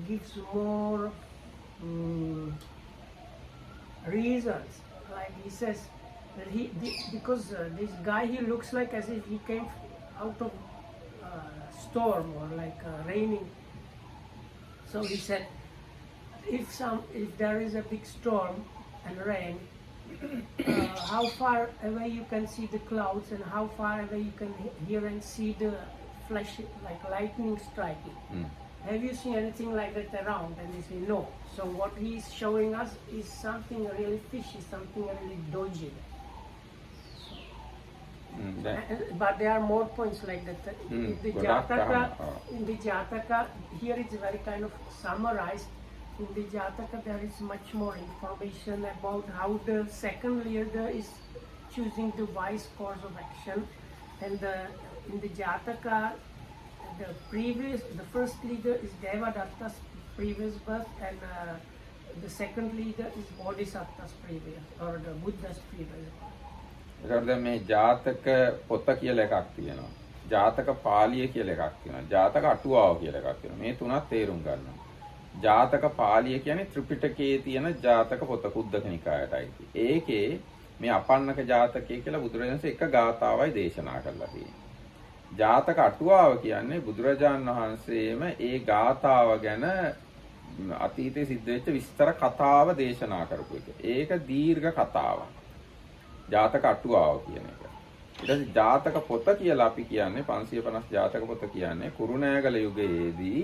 gives more reasons. Like he says that because this guy, he looks like as if he came out of storm or like raining. So he said, if there is a big storm, and rain, how far away you can see the clouds and how far away you can hear and see the flash, like lightning striking. Have you seen anything like that around? And they say no. So what he's showing us is something really fishy, something really dodgy. But there are more points like that. In the Jataka, here it's very kind of summarized. In the Jataka, there is much more information about how the second leader is choosing the wise course of action. And in the Jataka, the first leader is Devadatta's previous birth, and the second leader is Bodhisattva's previous, or the Buddha's previous birth. ඒකට දැන් මේ ජාතක පොත කියලා එකක් තියෙනවා. ජාතක පාළිය කියලා එකක් තියෙනවා. ජාතක අටුවාව කියලා එකක් තියෙනවා. මේ තුනක් තේරුම් ගන්න. ජාතක පාළිය කියන්නේ ත්‍රිපිටකයේ තියෙන ජාතක පොත කුද්දක නිකායටයි. ඒකේ මේ අපන්නක ජාතකය කියලා බුදුරජාණන් එක ගාථාවයි දේශනා කරලා තියෙන්නේ. ජාතක අටුවාව කියන්නේ බුදුරජාණන් වහන්සේම ඒ ගාථාව ගැන අතීතයේ සිද්ධ වෙච්ච විස්තර කතාව දේශනා කරපු එක. ඒක දීර්ඝ කතාවක්. ජාතක අටුවාව කියන එක. ඊට පස්සේ ජාතක පොත කියලා අපි කියන්නේ 550 ජාතක පොත කියන්නේ කුරුණෑගල යුගයේදී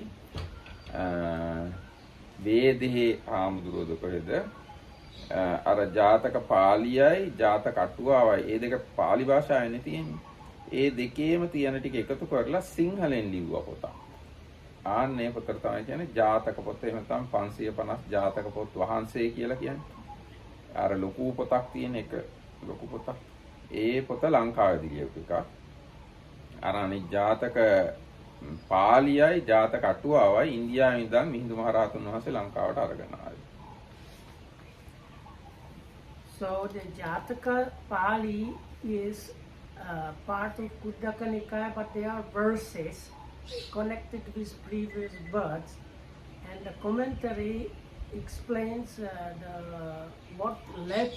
වේදෙහි ආමුදුරෝද කොහෙද අර ජාතක පාළියයි ජාතක අටුවාවයි ඒ දෙක පාලි භාෂාවෙන්නේ තියෙන්නේ. ඒ දෙකේම තියෙන ටික එකතු කරලා සිංහලෙන් ලිව්වා පොතක්. ආන්නේ පොතට තමයි කියන්නේ ජාතක පොත. එහෙම නැත්නම් 550 ජාතක පොත් වහන්සේ කියලා කියන්නේ. අර ලොකු පොතක් තියෙන එක. ලොකු පොතක්. ඒ පොත ලංකාවේදී ලියපු එකක්. අර අනිත් ජාතක පාළියයි ජාතක අටුවාවයි ඉන්දියාවේ ඉඳන් මිහිඳු මහ රහතන් වහන්සේ ලංකාවට අරගෙන ආවේ. So the Jataka Pali is part of Kuddaka Nikaya, but they are verses connected with previous births, and the commentary explains what led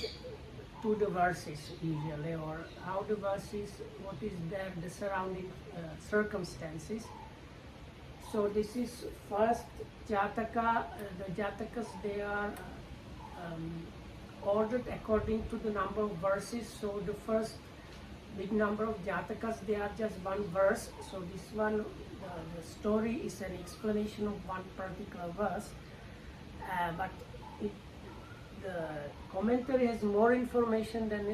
to the verses usually, or how the verses, what is there, the surrounding circumstances. So this is first Jataka. The Jatakas, they are ordered according to the number of verses. So the first big number of Jatakas, they are just one verse. So this one, the story is an explanation of one particular verse, but the commentary has more information than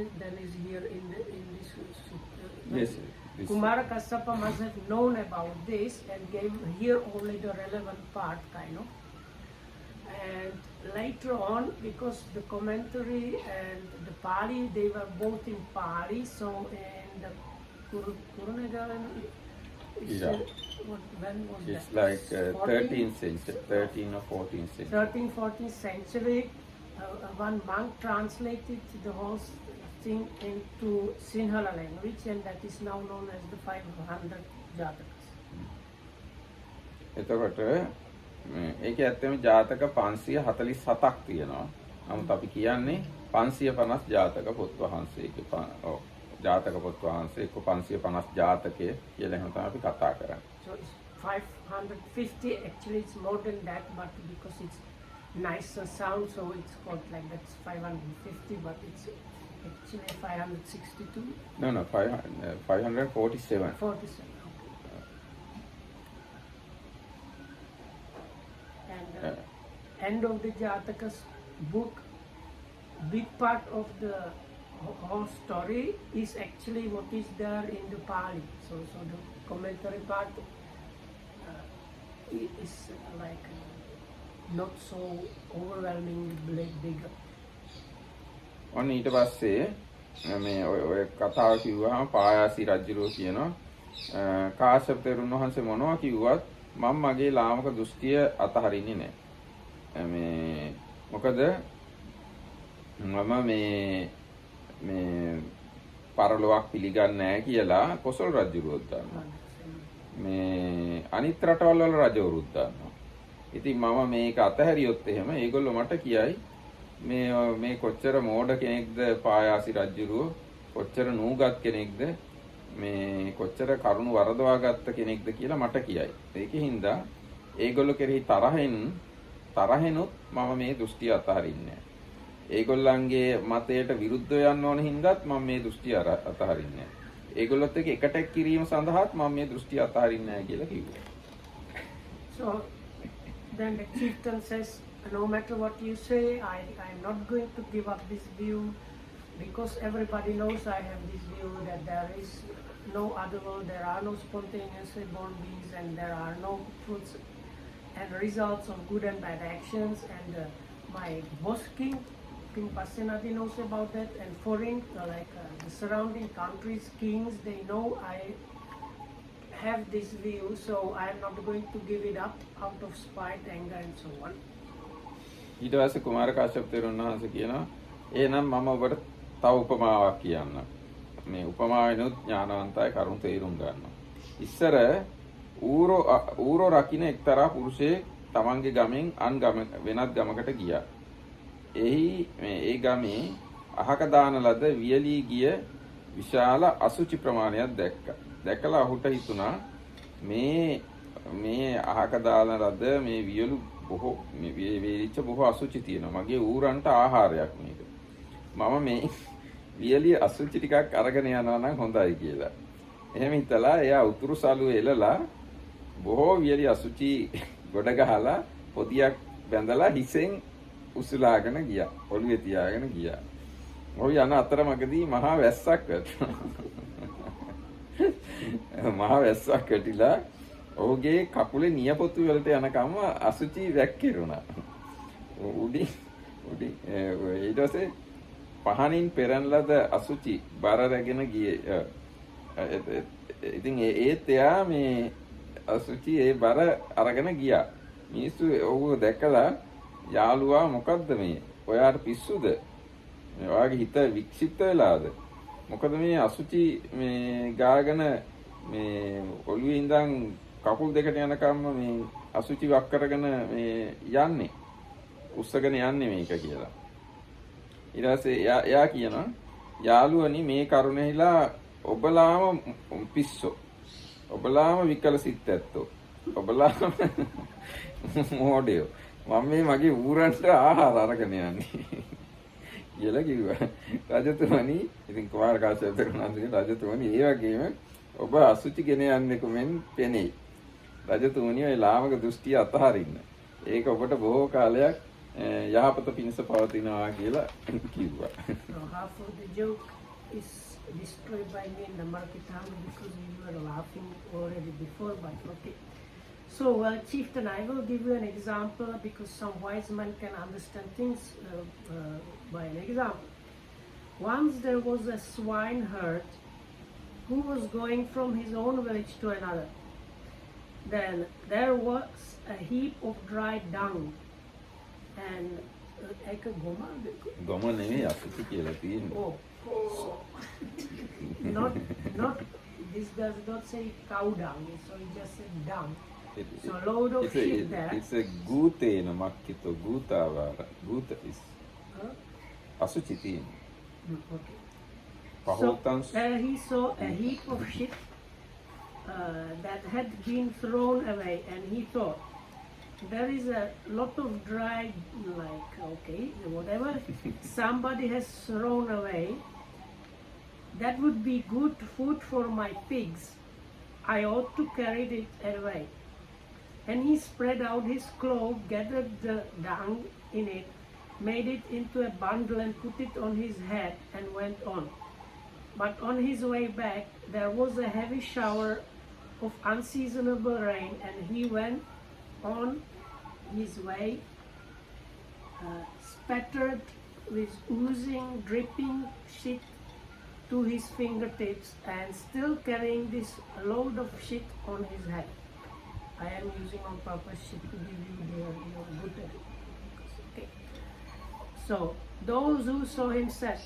is here in this. Yes. Kumara Kassapa must have known about this and gave here only the relevant part, kind of. And later on, because the commentary and the Pali, they were both in Pali, so in the Kurunagaran, when was it's that? like 13th century, 13 or 14th century. 13th, 14th century, one monk translated the whole thing into Sinhala language, and that is now known as the 500 Jatakas. එතකොට ඒකේ ඇත්තම ජාතක 547ක් තියෙනවා. නමුත් අපි කියන්නේ 550 ජාතක පොත් වහන්සේගේ ජාතක පොත් වහන්සේ 550 ජාතකය කියලා එහෙම තමයි අපි කතා කරන්නේ. So it's 550, actually it's more than that, but because it's nicer sound, so it's called like that. It's 550, but it's actually 562. No, 547. 47. And end of the Jatakas book, big part of the whole story is actually what is there in the Pali. So the commentary part is like not so overwhelmingly bigger. ඔන්න ඊට පස්සේ මේ ඔය කතාව කිව්වහම පායාසි රජුරෝ කියනවා කාශ්‍යප තෙරුන් වහන්සේ මොනවා කිව්වත් මම මගේ ලාමක දෘෂ්ටිය අතහරින්නේ නැහැ. මේ මොකද මම මේ පරලොවක් පිළිගන්නේ නැහැ කියලා කොසල් රජුරුවත් දන්නවා. මේ අනිත් රටවල් වල රජවරුත් දන්නවා. ඉතින් මම මේක අතහැරියොත් එහෙම ඒගොල්ලෝ මට කියයි මේ කොච්චර මෝඩ කෙනෙක්ද පායාසි රජුරුව, කොච්චර නූගත් කෙනෙක්ද, මේ කොච්චර කරුණු වරදවා ගත්ත කෙනෙක්ද කියලා මට කියයි. ඒකෙන් ඒගොල්ලෝ කෙරෙහි තරහෙනුත් මම මේ දෘෂ්ටිය අතහරින්නේ නැහැ. ඒගොල්ලන්ගේ මතයට විරුද්ධව යන්න ඕන හින්දාත් මම මේ දෘෂ්ටි අතහරින්නේ නැහැ. ඒගොල්ලොත් එක්ක එකට කිරීම සඳහාත් මම මේ දෘෂ්ටි අතහරින්නේ නැහැ කියලා කිව්වා. So then the chieftain says, no matter what you say, I'm not going to give up this view, because everybody knows I have this view that there is no other world, there are no spontaneously born beings, and there are no fruits and results of good and bad actions. And my boss King Pasenadi knows about that, and foreign, the surrounding countries, kings, they know I have this view, so I am not going to give it up out of spite, anger, and so on. ඊට පස්සේ කුමාර කාශ්‍යප තෙරුන් වහන්සේ කියනවා එහෙනම් මම ඔබට තව උපමාවක් කියන්නම්. මේ උපමාවෙනුත් ඥානවන්තයි කරුණ තේරුම් ගන්නවා. ඉස්සර ඌරෝ රකින්න එක්තරා පුරුෂයෙක් තමන්ගේ ගමෙන් වෙනත් ගමකට ගියා. ඒ ගමේ අහක දාන ලද වියලී ගිය විශාල අසුචි ප්‍රමාණයක් දැක්කා. දැකලා ඔහුට හිතුණා මේ අහක දාන ලද මේ වියලු බොහෝ වේලිච්ච බොහෝ අසුචි තියෙනවා. මගේ ඌරන්ට ආහාරයක් මේක. මම මේ වියලිය අසුචි ටිකක් අරගෙන යනවා නම් හොඳයි කියලා. එහෙම හිතලා එයා උතුරු සළුවේ එළලා බොහෝ වියලි අසුචි ගොඩ ගහලා පොදියක් බැඳලා හිසෙන් උසුලාගෙන ගියා. ඔළුවේ තියාගෙන ගියා. ඔහු යන අතරමඟදී මහා වැස්සක් මහා වැස්සක් වැටිලා ඔහුගේ කකුලේ නියපොතු වලට යනකම් අසුචි වැක්කිරුණා. ඊට පස්සේ පහනින් පෙරන් ලද අසුචි බර රැගෙන ගියේ. ඉතින් ඒත් එයා මේ අසුචි ඒ බර අරගෙන ගියා. මිනිස්සු ඔහුව දැකලා යාළුවා මොකද්ද මේ? ඔයාට පිස්සුද? මේ ඔයාගේ හිත වික්ෂිප්ත වෙලාද? මොකද මේ අසුචි මේ ගාගෙන මේ ඔළුවේ ඉඳන් කකුල් දෙකට යනකම් මේ අසුචි වක් කරගෙන මේ යන්නේ. උස්සගෙන යන්නේ මේක කියලා. ඊට පස්සේ එයා කියනවා යාළුවනි මේ කරුණෙහිලා ඔබලාම පිස්සෝ. ඔබලාම විකල සිත් ඇත්තෝ. ඔබලාම මොඩියෝ. මම මේ මගේ ඌරන්ට ආහාර අරගෙන යන්නේ කියලා කිව්වා. රජතුමනි, ඉතින් කුමාර කාශ්‍යප තෙරුණන්ගේ රජතුමනි ඒ වගේම ඔබ අසුචි ගෙන යන්නේ කොමෙන් පෙනේ. රජතුමනි ඔය ලාමක දෘෂ්ටිය අතහරින්න. ඒක ඔබට බොහෝ කාලයක් යහපත පිණිස පවතිනවා කියලා කිව්වා. So half of the joke is destroyed by me in the marketing because we were laughing already before, but okay. So, chieftain, I will give you an example because some wise man can understand things by an example. Once there was a swineherd who was going from his own village to another. Then there was a heap of dry dung and ගොම නෙමෙයි අසුචි කියලා තියෙන්නේ. Oh, so not this does not say cow dung, so it just said dung. So load of shit there. It's a gutena makkito gutavara. Guta is අසුචි තියෙන්නේ. Okay. පහෝතන් So he saw a heap of shit that had been thrown away, and he thought, there is a lot of dry, like, okay, whatever somebody has thrown away, that would be good food for my pigs. I ought to carry it away. And he spread out his cloak, gathered the dung in it, made it into a bundle and put it on his head and went on. But on his way back, there was a heavy shower of unseasonable rain, and he went on his way, spattered with oozing, dripping shit to his fingertips, and still carrying this load of shit on his head. I am using on purpose shit to give you your good at it. Okay. So those who saw him said,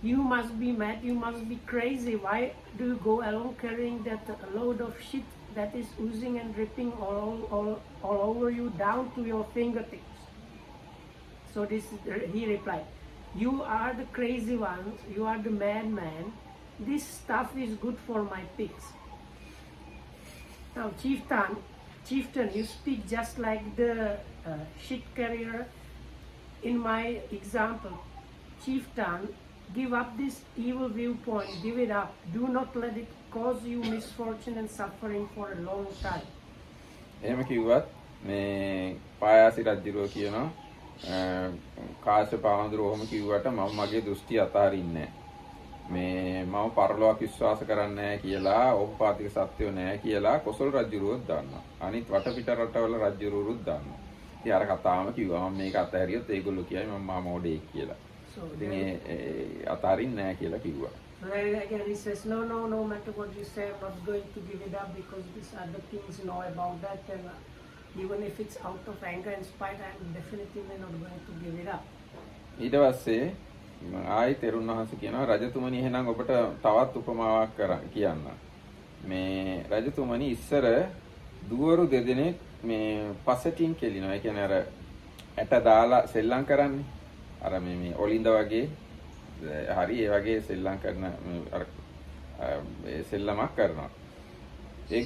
"You must be mad, you must be crazy. Why do you go along carrying that load of shit that is oozing and dripping all over you down to your fingertips?" So he replied, "You are the crazy one, you are the madman. This stuff is good for my pigs." Now, chieftain, you speak just like the shit carrier in my example. chieftain, give up this evil viewpoint, give it up. Do not let it cause you misfortune and suffering for a long time. එහෙම කිව්වත් මේ පායාසි රජුරෝ කියනවා කාශ්‍යප ආමඳුර ඔහොම කිව්වට මම මගේ දෘෂ්ටි අතාරින්නේ මේ මම පරලෝක විශ්වාස කරන්නේ නැහැ කියලා ඕපපාතික සත්‍යෝ නැහැ කියලා කොසල් රජුරුවොත් දන්නවා. අනිත් වටපිට රටවල රජුරුවොත් දන්නවා. ඉතින් අර කතාවම කිව්වා මම මේක අතහැරියොත් ඒගොල්ලෝ කියයි මම මහා මොඩෙක් කියලා. ඉතින් ඒ අතාරින්නේ නැහැ කියලා කිව්වා. So then again he says, no matter what you say, I'm not going to give it up because these other kings know about that, and even if it's out of anger and spite, I'm definitely not going to give it up. ඊට පස්සේ ආයි තෙරුන් වහන්සේ කියනවා රජතුමනි එහෙනම් ඔබට තවත් උපමාවක් කියන්න. මේ රජතුමනි ඉස්සර දුවරු දෙදෙනෙක් මේ පසටින් කෙලිනවා. ඒ කියන්නේ අර ඇට දාලා සෙල්ලම් කරන්නේ. අර මේ ඔලින්ද වගේ හරි ඒ වගේ සෙල්ලම් කරන අර සෙල්ලමක් කරනවා. එක්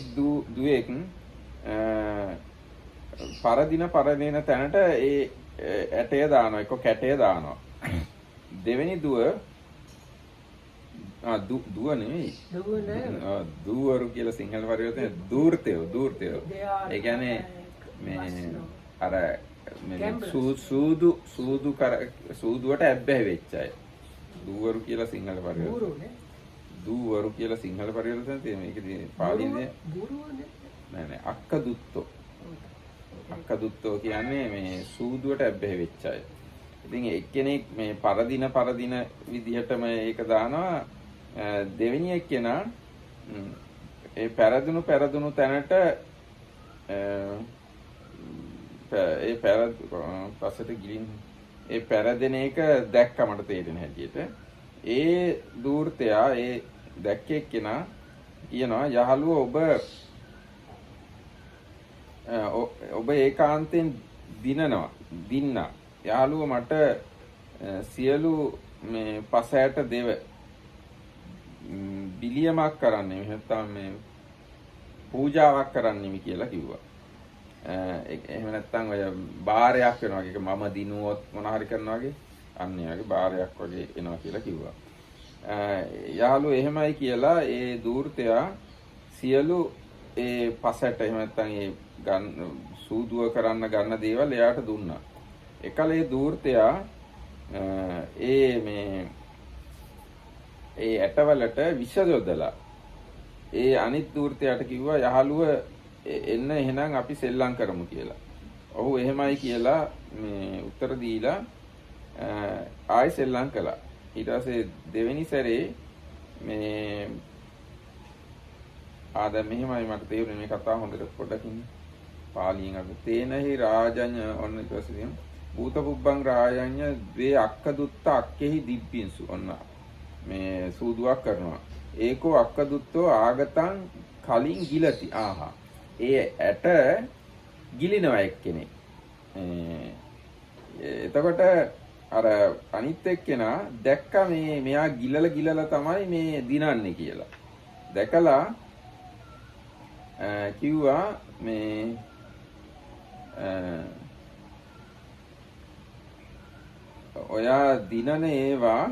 දුවෙක් පරදින තැනට ඒ ඇටය දානවා, එක්ක කැටය දානවා. දෙවෙනි දුව දුව නෙමෙයි. දුවරු කියලා සිංහල පරිවර්තනය දූර්තයෝ. ඒ කියන්නේ මේ අර සූදුවට ඇබ්බැහි වෙච්ච අය. දුවරු කියලා සිංහල පරිවර්තනය. දුවරු කියලා සිංහල පරිවර්තනය තියෙන මේකදී පාලියේ නෑ අක්කදුත්තෝ. අක්කදුත්තෝ කියන්නේ මේ සූදුවට ඇබ්බැහි වෙච්ච අය. ඉතින් එක්කෙනෙක් මේ පරදින විදිහටම ඒක දානවා. දෙවෙනි එක්කෙනා ඒ පෙරදුණු තැනට ඒ පස්සට ගිලින් ඒ පෙරදෙන එක දැක්කමට තේරෙන හැටියට ඒ දූර්තයා ඒ දැක්ක එක්කෙනා කියනවා යහළුව ඔබ ඒකාන්තයෙන් දින්නා යාළුව මට සියලු මේ පසයට දෙව බිලියමක් කරන්නේ නැත්නම් මේ පූජාවක් කරන්නෙමි කියලා කිව්වා. එහෙම නැත්නම් ඔය බාරයක් වෙනවා වගේ මම දිනුවොත් මොන හරි කරනවා වගේ අන්න ඒ වගේ බාරයක් වගේ එනවා කියලා කිව්වා. යාළුව එහෙමයි කියලා ඒ දූර්තයා සියලු ඒ පසයට එහෙම නැත්නම් ඒ සූදුව කරන්න ගන්න දේවල් එයාට දුන්නා. එකලේ දූර්තයා ඒ ඇටවලට විෂ යොදලා ඒ අනිත් දූර්තයාට කිව්වා යහළුව එන්න එහෙනම් අපි සෙල්ලම් කරමු කියලා. ඔහු එහෙමයි කියලා මේ උත්තර දීලා ආයෙ සෙල්ලම් කළා. ඊට පස්සේ දෙවෙනි සැරේ මේ ආද මෙහෙමයි මට තේරුනේ මේ කතාව හොඳට පොඩකින් පාලියෙන් අර තේනහි රාජඤ්ඤ ඔන්න ඊට පස්සේ භූත පුබ්බං රාජඤ්ඤ ද්වේ අක්කදුත්ත අක්කෙහි දිබ්බින්සු ඔන්න මේ සූදුවක් කරනවා. ඒකෝ අක්කදුත්තෝ ආගතං කලින් ගිලති. ආහා. ඒ ඇට ගිලිනවා එක්කෙනෙක්. එතකොට අර අනිත් එක්කෙනා දැක්ක මෙයා ගිලලා තමයි මේ දිනන්නේ කියලා. දැකලා කිව්වා මේ ඔයා දිනන ඒවා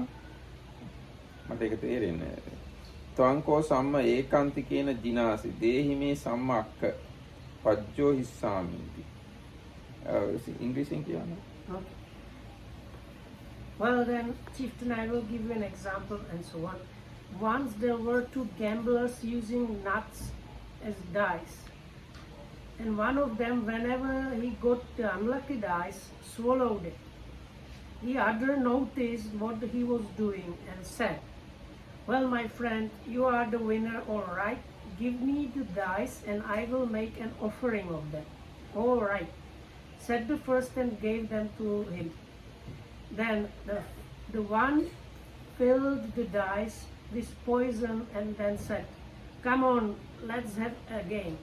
මට ඒක තේරෙන්නේ ත්වංකෝ සම්ම ඒකාන්තිකේන දිනාසි දේහිමේ සම්ම අක්ක පජ්ජෝ හිස්සාමිති. ඉංග්‍රීසියෙන් කියන්න. Well then, chieftain, I will give you an example and so on. Once there were two gamblers using nuts as dice. And one of them, whenever he got the unlucky dice, swallowed it. The other noticed what he was doing and said, well, my friend, you are the winner, all right. Give me the dice and I will make an offering of them. All right, said the first and gave them to him. Then the one filled the dice with poison and then said, come on, let's have a game.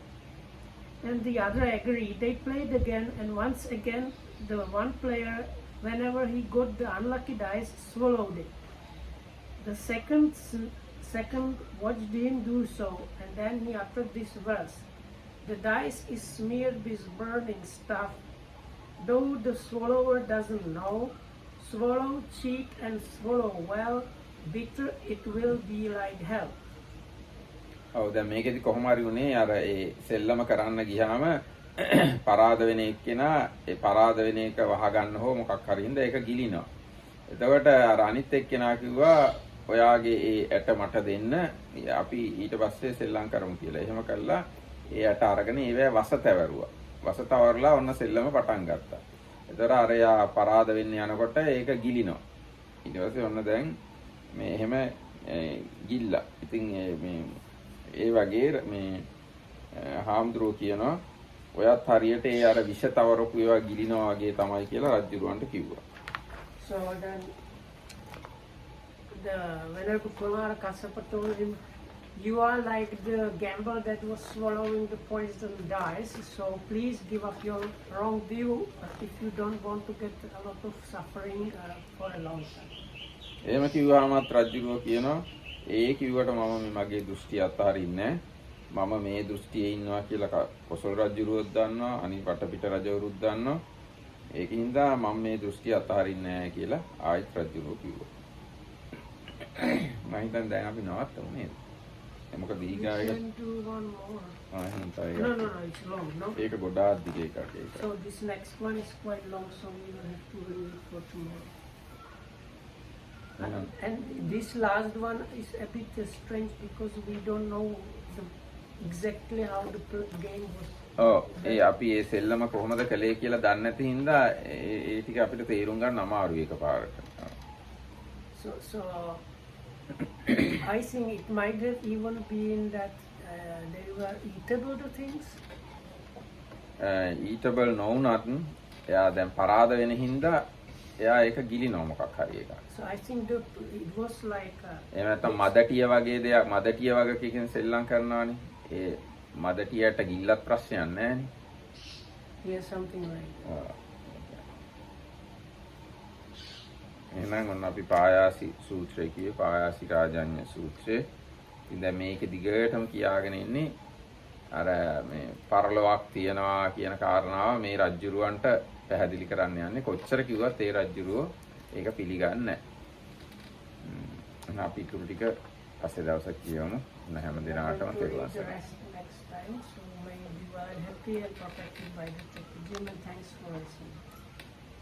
And the other agreed. They played again, and once again the one player, whenever he got the unlucky dice, swallowed it. The second watched him do so, and then he uttered this verse: the dice is smeared with burning stuff, though the swallower doesn't know, swallow, cheat and swallow well, bitter it will be like hell. ඔව් දැන් මේකෙදි කොහොම හරි උනේ අර ඒ සෙල්ලම කරන්න ගියාම පරාද වෙන එක්කෙනා ඒ පරාද වෙන එක වහගන්න හෝ මොකක් හරි හින්දා ඒක ගිලිනවා. එතකොට අර අනිත් එක්කෙනා කිව්වා ඔයාගේ ඒ ඇට මට දෙන්න අපි ඊට පස්සේ සෙල්ලම් කරමු කියලා. එහෙම කළා ඒ ඇට අරගෙන ඒවැ වස තැවරුවා. වස තවරලා ඔන්න සෙල්ලම පටන් ගත්තා. එතකොට අර යා පරාද වෙන්න යනකොට ඒක ගිලිනවා. ඊට පස්සේ ඔන්න දැන් මේ එහෙම ගිල්ලා. ඉතින් මේ ඒ වගේ මේ හාමුදුරුවෝ කියනවා ඔයත් හරියට ඒ අර විෂ තවරපු ඒවා ගිලිනවා වගේ තමයි කියලා රජුරවන්ට කිව්වා. So then the Venerable Kumara Kassapa told him, you are like the gambler that was swallowing the poison dice, so please give up your wrong view if you don't want to get a lot of suffering for a long time. එහෙම කිව්වමත් රජුරෝ කියනවා ඒ කිව්වට මම මේ මගේ දෘෂ්ටිය අත්හරින්නේ මම මේ දෘෂ්ටියේ ඉන්නවා කියලා කොසල් රජුරුවත් දන්නවා අනිත් වටපිට රජවරුත් දන්නවා ඒකින්ද මම මේ දෘෂ්ටිය අත්හරින්නේ නැහැ කියලා ආයෙත් රජුරුව කිව්වා මම හිතන්නේ දැන් අපි නවත්තමු නේද මොකද ඊගායක No, it's long, no? ඒක ගොඩාක් දිග එකක් ඒක So this next one is quite long, so we will have to leave it for tomorrow. And this last one is a bit strange because we don't know exactly how the game was. ඔව් ඒ අපි ඒ සෙල්ලම කොහොමද කළේ කියලා දන්නේ නැති හින්දා ඒ ටික අපිට තේරුම් ගන්න අමාරුයි එකපාරට. So I think it might have even been that they were eatable the things. eatable නොවුනත් එයා දැන් පරාද වෙන හින්දා එයා ඒක ගිලිනවා මොකක් හරි එකක්. So I think it was like එහෙම නැත්නම් මදටිය වගේ දෙයක් මදටිය වගේකින් සෙල්ලම් කරනවානේ. ඒ මදටියට ගිල්ලත් ප්‍රශ්නයක් නැහැනේ. yeah, something like that. එහෙනම් ඔන්න අපි පායාසි සූත්‍රය කියේ පායාසි රාජඤ්ඤ සූත්‍රය. ඉතින් දැන් මේක දිගටම කියාගෙන ඉන්නේ අර මේ පරලොවක් තියනවා කියන කාරණාව මේ රජ්ජුරුවන්ට පැහැදිලි කරන්න යන්නේ කොච්චර කිව්වත් ඒ රජ්ජුරුව ඒක පිළිගන්නේ නැහැ. අපි ඊටු ටික පස්සේ දවසක් කියවමු. හැම දිනකටම තේරුම් ගන්න. Next time, so may you are happy and protected by the Lord. Thanks for listening.